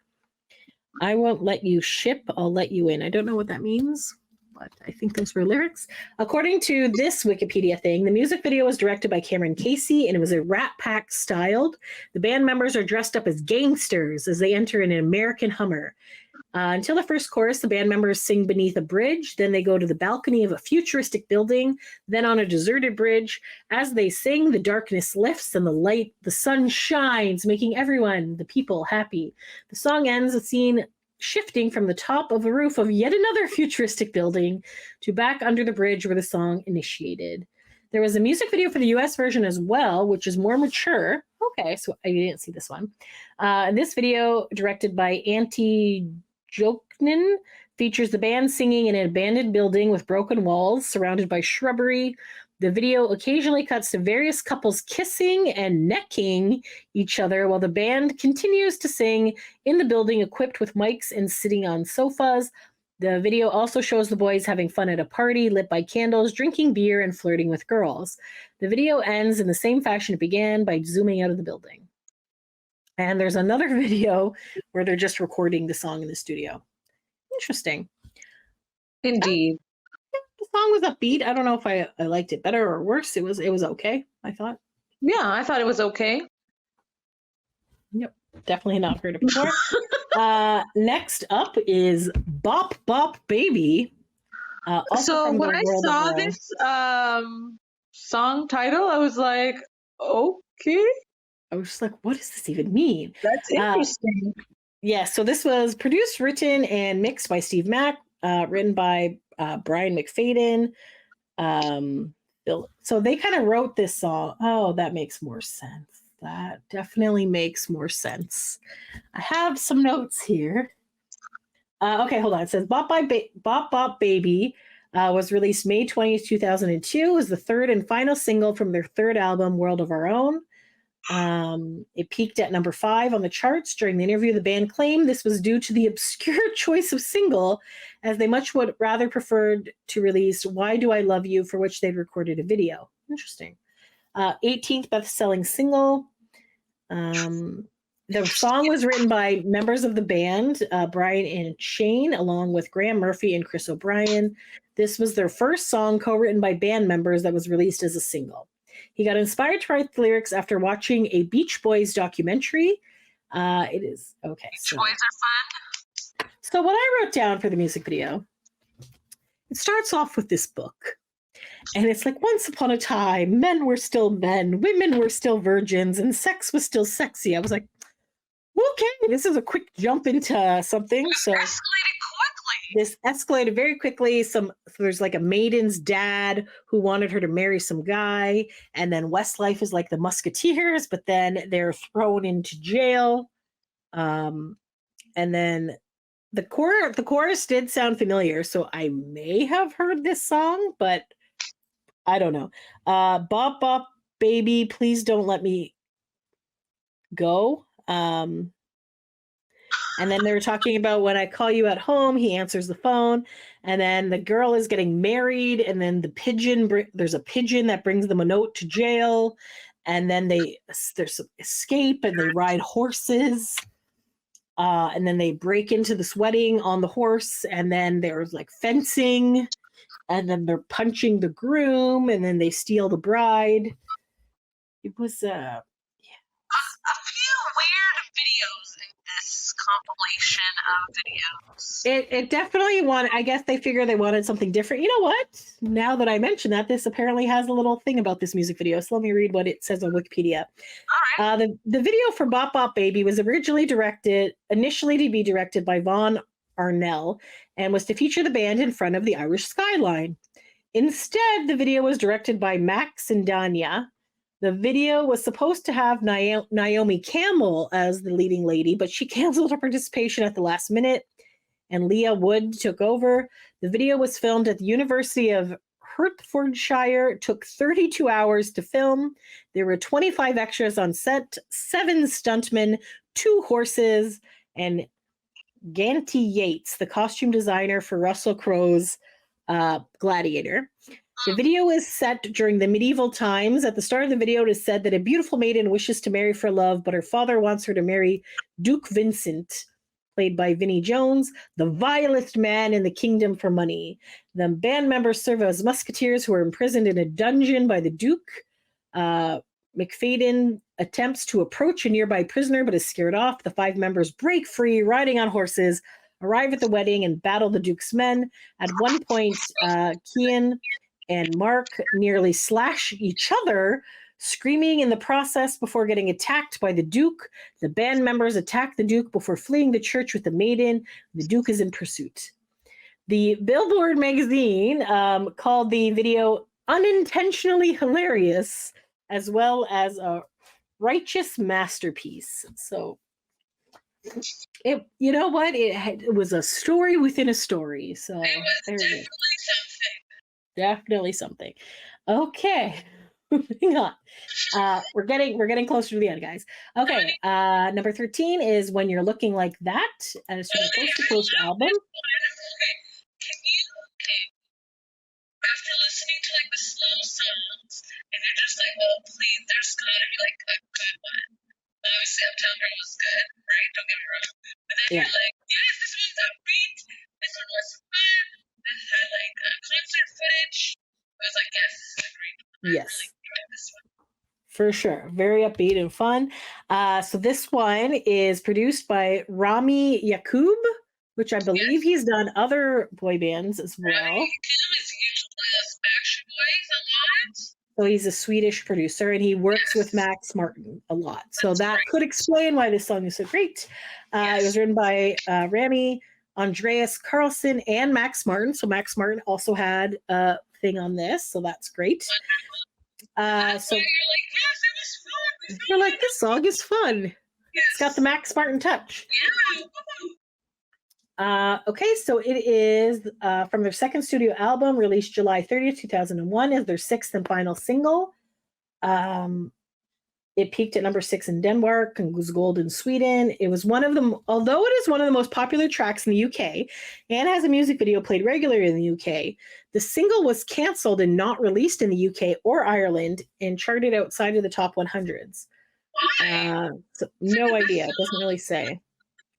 I won't let you ship. I'll let you in. I don't know what that means, but I think those were lyrics. According to this Wikipedia thing, the music video was directed by Cameron Casey, and it was a Rat Pack styled. The band members are dressed up as gangsters as they enter in an American Hummer. Until the first chorus, the band members sing beneath a bridge. Then they go to the balcony of a futuristic building, then on a deserted bridge. As they sing, the darkness lifts and the sun shines, making everyone, the people, happy. The song ends a scene shifting from the top of the roof of yet another futuristic building to back under the bridge where the song initiated. There was a music video for the US version as well, which is more mature. Okay, so I didn't see this one. This video, directed by Auntie Joknin, features the band singing in an abandoned building with broken walls surrounded by shrubbery. The video occasionally cuts to various couples kissing and necking each other while the band continues to sing in the building equipped with mics and sitting on sofas. The video also shows the boys having fun at a party lit by candles, drinking beer, and flirting with girls. The video ends in the same fashion it began by zooming out of the building. And there's another video where they're just recording the song in the studio. Interesting. Indeed. The song was upbeat. I don't know if I liked it better or worse. It was okay, I thought. Yeah, I thought it was okay. Yep. Definitely not heard it before. Next up is Bop Bop Baby. Also So from when the I world saw of this song title, I was like, okay, I was just like, what does this even mean? that's interesting. Yeah, so this was produced, written, and mixed by Steve Mack, written by Brian McFadden. So they kind of wrote this song. Oh, that makes more sense. That definitely makes more sense. I have some notes here. Okay, hold on. It says Bop Bop Baby was released May 20th, 2002. It was the third and final single from their third album, World of Our Own. It peaked at number 5 on the charts. During the interview, the band claimed this was due to the obscure choice of single, as they much would rather preferred to release Why Do I Love You, for which they'd recorded a video. Interesting. 18th best-selling single. The song was written by members of the band, Brian and Shane, along with Graham Murphy and Chris O'Brien. This was their first song co-written by band members that was released as a single. He got inspired to write the lyrics after watching a Beach Boys documentary. It is okay. Beach Boys are fun. So what I wrote down for the music video, it starts off with this book. And it's like, once upon a time, men were still men, women were still virgins, and sex was still sexy. I was like, okay, this is a quick jump into something. So this escalated very quickly. There's like a maiden's dad who wanted her to marry some guy, and then Westlife is like the Musketeers, but then they're thrown into jail. And then the chorus did sound familiar, so I may have heard this song, but I don't know. Bop Bop Baby, please don't let me go. And then they were talking about when I call you at home, he answers the phone. And then the girl is getting married. And then there's a pigeon that brings them a note to jail. And then there's escape and they ride horses. And then they break into this wedding on the horse. And then there's like fencing. And then they're punching the groom. And then they steal the bride. It was a few weird videos in this compilation of videos. It definitely I guess they figured they wanted something different. You know what? Now that I mention that, this apparently has a little thing about this music video. So let me read what it says on Wikipedia. All right. The video for Bop Bop Baby was initially to be directed by Vaughn Arnell and was to feature the band in front of the Irish skyline. Instead, the video was directed by Max and Danya. The video was supposed to have Naomi Campbell as the leading lady, but she canceled her participation at the last minute, and Leah Wood took over. The video was filmed at the University of Hertfordshire. It took 32 hours to film. There were 25 extras on set, 7 stuntmen, 2 horses, and Ganty Yates, the costume designer for Russell Crowe's Gladiator. The video is set during the medieval times. At the start of the video, it is said that a beautiful maiden wishes to marry for love, but her father wants her to marry Duke Vincent, played by Vinnie Jones, the vilest man in the kingdom, for money. The band members serve as musketeers who are imprisoned in a dungeon by the Duke. McFadden attempts to approach a nearby prisoner, but is scared off. The 5 members break free, riding on horses, arrive at the wedding, and battle the Duke's men. At one point, Kian and Mark nearly slash each other, screaming in the process before getting attacked by the Duke. The band members attack the Duke before fleeing the church with the maiden. The Duke is in pursuit. The Billboard magazine called the video unintentionally hilarious, as well as a righteous masterpiece. So, you know what? It was a story within a story. So it was definitely something. Okay, moving on. We're getting closer to the end, guys. Okay, number 13 is When You're Looking Like That, and it's from the Coast to Coast album. Can you, after listening to like the slow songs, and you're just like, oh please, there's gotta be like a good one. Obviously, September was good, right? Don't get me wrong. But then you're like, yes, this one's upbeat. This one was fun. This had like concert footage. I was like, yes, agreed. Yes. I really enjoyed this one. For sure. Very upbeat and fun. So this one is produced by Rami Yacoub. which I believe he's done other boy bands as well. Kim is usually Backstreet Boys a lot. So he's a Swedish producer, and he works with Max Martin a lot. So that could explain why this song is so great. It was written by Rami, Andreas Carlson, and Max Martin. So Max Martin also had a thing on this, so that's great. So you're like, this song is fun. Yes. It's got the Max Martin touch. Yeah. Okay, so it is from their second studio album, released July 30th, 2001, is their sixth and final single. It peaked at number 6 in Denmark and was gold in Sweden. It was although it is one of the most popular tracks in the UK and has a music video played regularly in the UK, the single was canceled and not released in the UK or Ireland and charted outside of the top 100s. So no idea. It doesn't really say.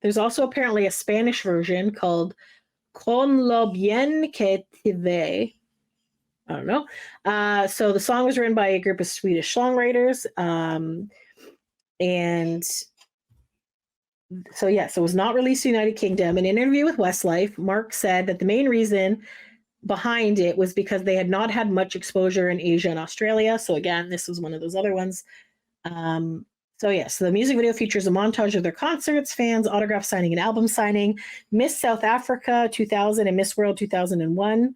There's also apparently a Spanish version called Con lo bien que te ve. I don't know. So the song was written by a group of Swedish songwriters. And so, yes, it was not released in the United Kingdom. In an interview with Westlife, Mark said that the main reason behind it was because they had not had much exposure in Asia and Australia. So again, this was one of those other ones. So the music video features a montage of their concerts, fans, autograph signing, and album signing. Miss South Africa 2000 and Miss World 2001.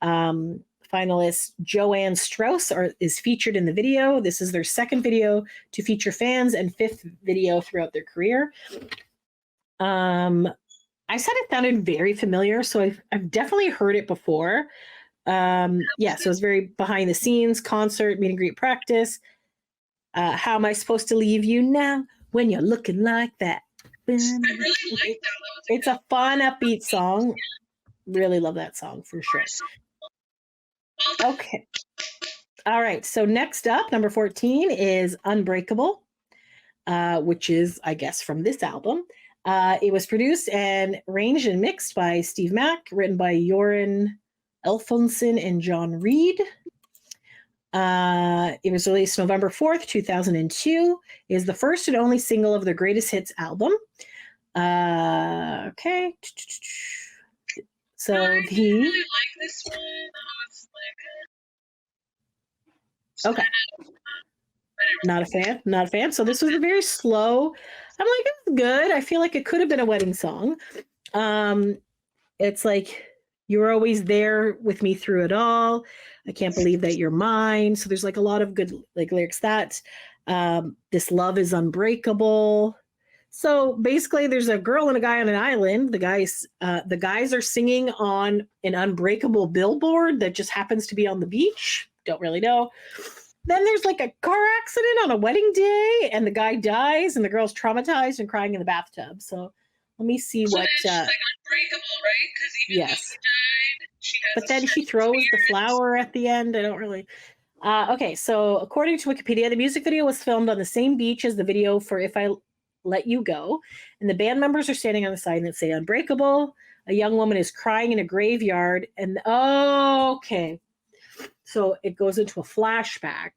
Finalist Joanne Strauss is featured in the video. This is their second video to feature fans and fifth video throughout their career. I said it sounded very familiar, so I've definitely heard it before. So it's very behind the scenes, concert, meet and greet practice. How am I supposed to leave you now when you're looking like that? I really like that. It's a fun, upbeat song. Really love that song for sure. Okay. All right. So next up, number 14 is Unbreakable, which is, I guess, from this album. It was produced and arranged and mixed by Steve Mack, written by Joran Alfonsen and John Reed. It was released November 4th, 2002. It is the first and only single of their greatest hits album. Okay. So I really like this one. It's like okay. Not a fan. So this was a very slow. I'm like, it's good. I feel like it could have been a wedding song. It's like, you're always there with me through it all. I can't believe that you're mine. So there's like a lot of good lyrics that this love is unbreakable. So basically there's a girl and a guy on an island. The guys are singing on an unbreakable billboard that just happens to be on the beach. Don't really know. Then there's like a car accident on a wedding day and the guy dies and the girl's traumatized and crying in the bathtub. So let me see what. She's like unbreakable, right? Because even though he died, she has. But then she throws the flower at the end. I don't really. Okay, so according to Wikipedia, the music video was filmed on the same beach as the video for "If I Let You Go," and the band members are standing on the side and say "Unbreakable." A young woman is crying in a graveyard, and okay, so it goes into a flashback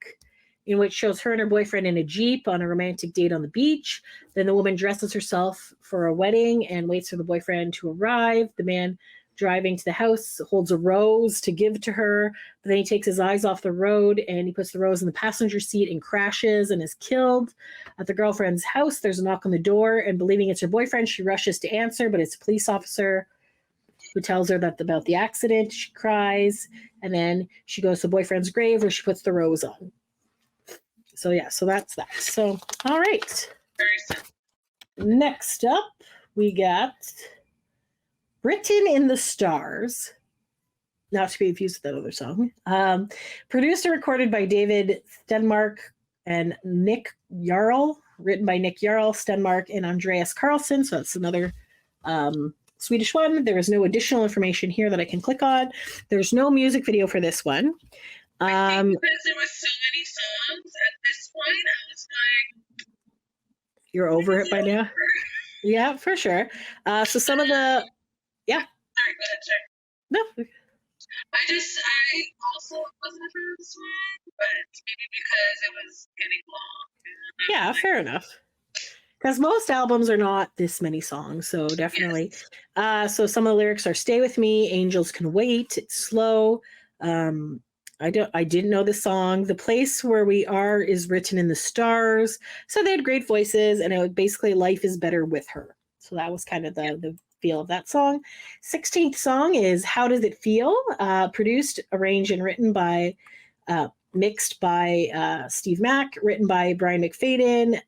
in which shows her and her boyfriend in a Jeep on a romantic date on the beach. Then the woman dresses herself for a wedding and waits for the boyfriend to arrive. The man driving to the house holds a rose to give to her, but then he takes his eyes off the road and he puts the rose in the passenger seat and crashes and is killed. At the girlfriend's house, there's a knock on the door, and believing it's her boyfriend, she rushes to answer, but it's a police officer who tells her about the accident. She cries, and then she goes to the boyfriend's grave where she puts the rose on. So that's that. So, all right. Next up, we got Written in the Stars. Not to be confused with that other song. Produced and recorded by David Stenmark and Nick Jarl. Written by Nick Jarl, Stenmark, and Andreas Carlson. So that's another Swedish one. There is no additional information here that I can click on. There's no music video for this one. I think because there was so many songs at this point, I was like, you're over it by now? Yeah, for sure. So some of the, yeah. Sorry, go ahead, sorry. No. I also wasn't a fan of this one, but maybe because it was getting long. Yeah, fair enough. because most albums are not this many songs. So definitely. So some of the lyrics are "Stay with me," "Angels can wait," "It's slow." I didn't know the song. "The place where we are is written in the stars." So they had great voices, and it was basically "Life is better with her." So that was kind of the feel of that song. 16th song is "How Does It Feel?" Produced, arranged, and written by, mixed by Steve Mack, written by Brian McFadden,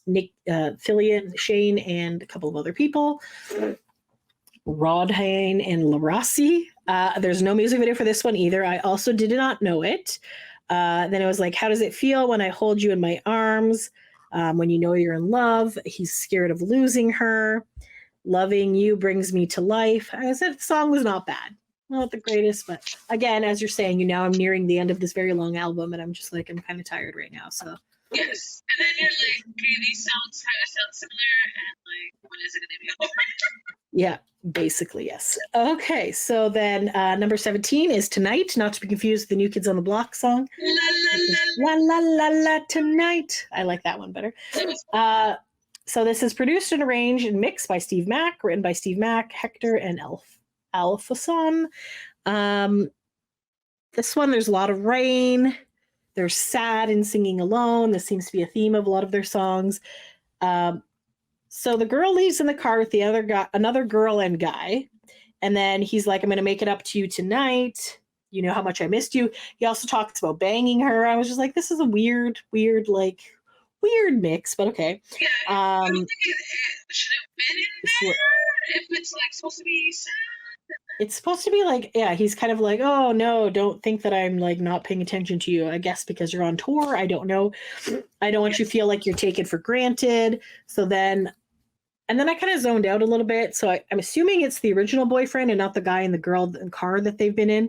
Nick Fillion, Shane, and a couple of other people. Rodhane and Larossi. There's no music video for this one either. I also did not know it. Then it was like, "How does it feel when I hold you in my arms? When you know you're in love." He's scared of losing her. "Loving you brings me to life." I said the song was not bad. Not the greatest, but again, as you're saying, I'm nearing the end of this very long album, and I'm just like, I'm kind of tired right now. So yes, and then you're like, okay, these songs kind of sound similar, and like, when is it going to be over? yeah, basically yes. Okay, so then number 17 is "Tonight," not to be confused with the New Kids on the Block song. La la la la tonight. I like that one better. So this is produced and arranged and mixed by Steve Mack, written by Steve Mack, Hector, and Alpha Son. This one, there's a lot of rain. They're sad and singing alone. This seems to be a theme of a lot of their songs. So the girl leaves in the car with the other guy, another girl and guy. And then he's like, "I'm going to make it up to you tonight. You know how much I missed you." He also talks about banging her. I was just like, this is a weird mix, but okay. Yeah, I don't think it should have been in there if it's like supposed to be sad. It's supposed to be like, yeah, he's kind of like, "Oh no, don't think that I'm like not paying attention to you. I guess because you're on tour. I don't know. I don't want you to feel like you're taken for granted." So then, and then I kind of zoned out a little bit. So I'm assuming it's the original boyfriend and not the guy and the girl in the car that they've been in.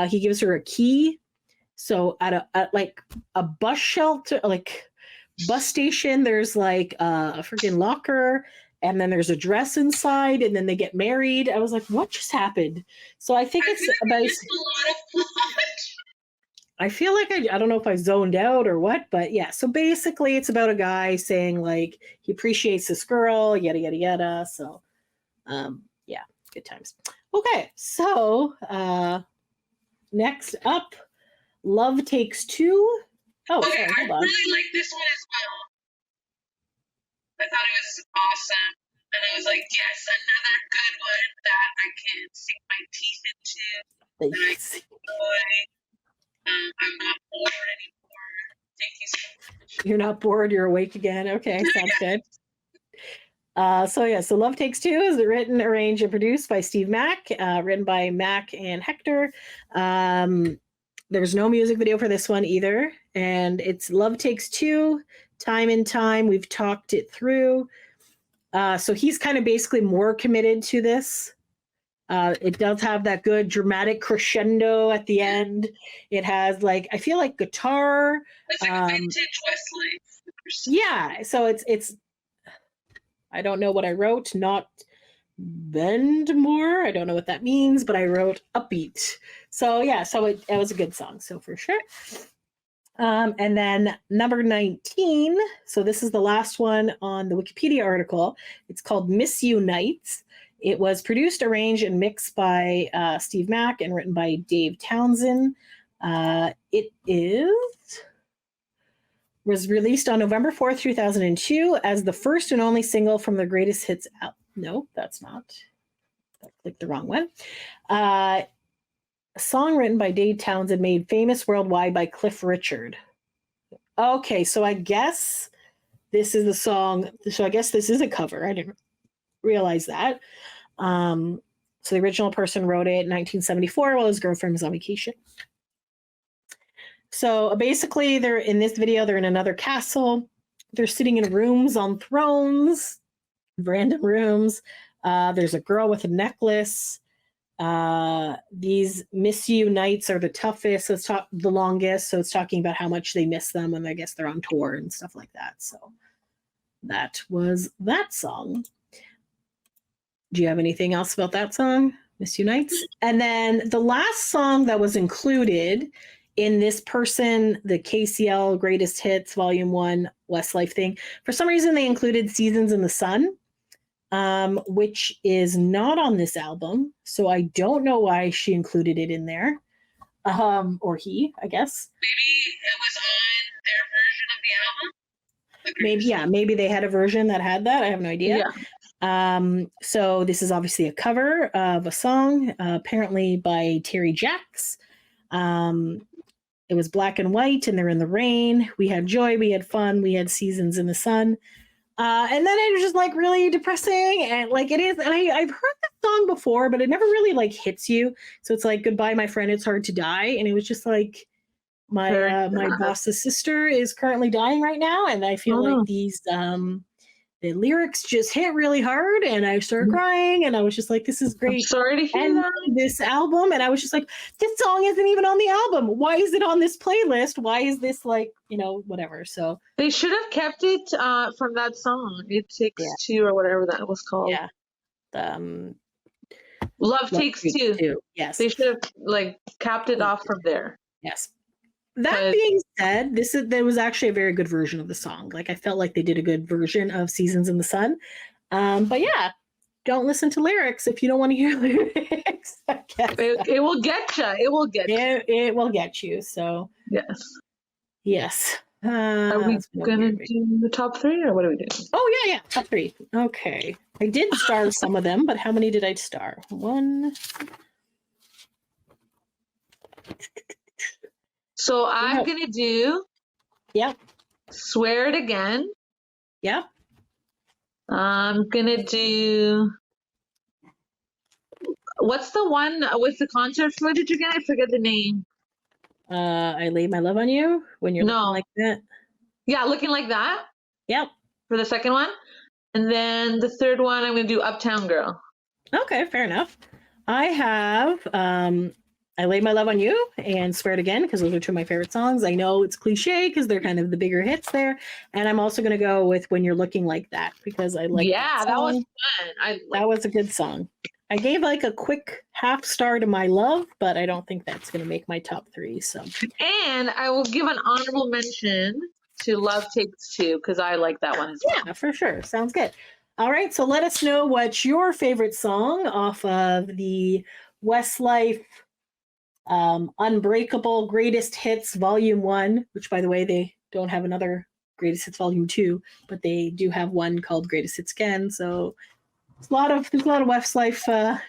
He gives her a key. So at like a bus shelter, like bus station, there's like a freaking locker. And then there's a dress inside, and then they get married. I was like, what just happened? So I think it's about. A lot of plot. I feel like I don't know if I zoned out or what, but yeah. So basically, it's about a guy saying like he appreciates this girl, yada yada yada. So, yeah, good times. Okay, so next up, "Love Takes Two." Oh, Okay, sorry, I hold on. really like this one as well. I thought it was awesome. And I was like, yes, another good one that I can sink my teeth into. That I can enjoy. I'm not bored anymore. Thank you so much. You're not bored, you're awake again. Okay, sounds good. So "Love Takes Two" is written, arranged, and produced by Steve Mack, written by Mack and Hector. There's no music video for this one either. And it's "Love Takes Two, time and time. We've talked it through." So he's kind of basically more committed to this. It does have that good dramatic crescendo at the end. It has like, I feel like guitar. It's like a vintage Westlife. Yeah. So it's I don't know what I wrote. Not bend more. I don't know what that means, but I wrote upbeat. So yeah, so it was a good song. So for sure. And then number 19. So this is the last one on the Wikipedia article. It's called "Miss You Nights." It was produced, arranged, and mixed by Steve Mack and written by Dave Townsend. It was released on November 4th, 2002 as the first and only single from their greatest hits album. No, that's not. I clicked the wrong one. A song written by Dave Townsend, made famous worldwide by Cliff Richard. Okay, so I guess this is the song. So I guess this is a cover. I didn't realize that. So the original person wrote it in 1974 while his girlfriend was on vacation. So basically, they're in this video, they're in another castle. They're sitting in rooms on thrones, random rooms. There's a girl with a necklace. These "Miss You" nights are the toughest, so it's the longest. So it's talking about how much they miss them, and I guess they're on tour and stuff like that. So that was that song. Do you have anything else about that song, "Miss You Nights"? And then the last song that was included in this person, the KCL Greatest Hits Volume 1 Westlife thing, for some reason they included Seasons in the Sun, which is not on this album. So I don't know why she included it in there. Or he, I guess. Maybe it was on their version of the album. Maybe, yeah, maybe they had a version that had that. I have no idea. Yeah. So this is obviously a cover of a song, apparently by Terry Jacks. It was black and white, and they're in the rain. We had joy, we had fun, we had Seasons in the Sun. And then it was just like really depressing, and like it is. And I've heard that song before, but it never really like hits you. So it's like Goodbye, My Friend, It's Hard to Die, and it was just like my boss's sister is currently dying right now, and I feel like these the lyrics just hit really hard, and I started crying, and I was just like, this is great. I'm sorry to hear that. This album, and I was just like, this song isn't even on the album. Why is it on this playlist? Why is this like, whatever? So they should have kept it from that song. It Takes Two or whatever that was called. Yeah. Love Takes Two. Yes. They should have like capped it off from there. Yes. That being said, there was actually a very good version of the song. Like I felt like they did a good version of Seasons in the Sun. But yeah, don't listen to lyrics if you don't want to hear lyrics. I guess. It will get you. It will get you. It will get you. So yes. Are we gonna do the top 3 or what are we doing? Oh yeah, top 3. Okay. I did star some of them, but how many did I star? 1. So I'm gonna do Swear It Again. Yeah. I'm gonna do what's the one with the concert footage again? I forget the name. I Lay My Love on You when you're looking like that. Yeah, Looking Like That. Yep. For the second one. And then the third one I'm gonna do Uptown Girl. Okay, fair enough. I have I Lay My Love on You and Swear It Again, because those are 2 of my favorite songs. I know it's cliche because they're kind of the bigger hits there. And I'm also going to go with When You're Looking Like That because I like that was fun. That was a good song. I gave like a quick half star to My Love, but I don't think that's going to make my top 3. So. And I will give an honorable mention to Love Takes Two because I like that one as well. Yeah, for sure. Sounds good. All right. So let us know what's your favorite song off of the Westlife Unbreakable Greatest Hits Volume 1, which by the way, they don't have another Greatest Hits Volume 2, but they do have one called Greatest Hits Again. So there's a lot of Westlife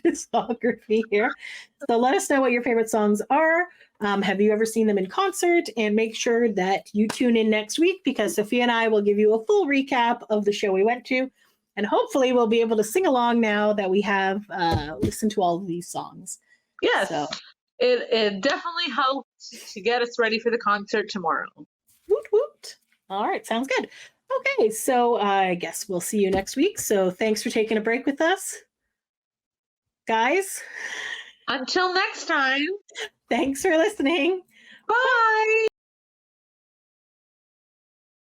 discography here. So let us know what your favorite songs are. Have you ever seen them in concert? And make sure that you tune in next week because Sophia and I will give you a full recap of the show we went to. And hopefully we'll be able to sing along now that we have listened to all of these songs. Yes, so. It definitely helped to get us ready for the concert tomorrow. Woot woot. All right, sounds good. Okay, so I guess we'll see you next week. So thanks for taking a break with us, guys. Until next time. Thanks for listening. Bye.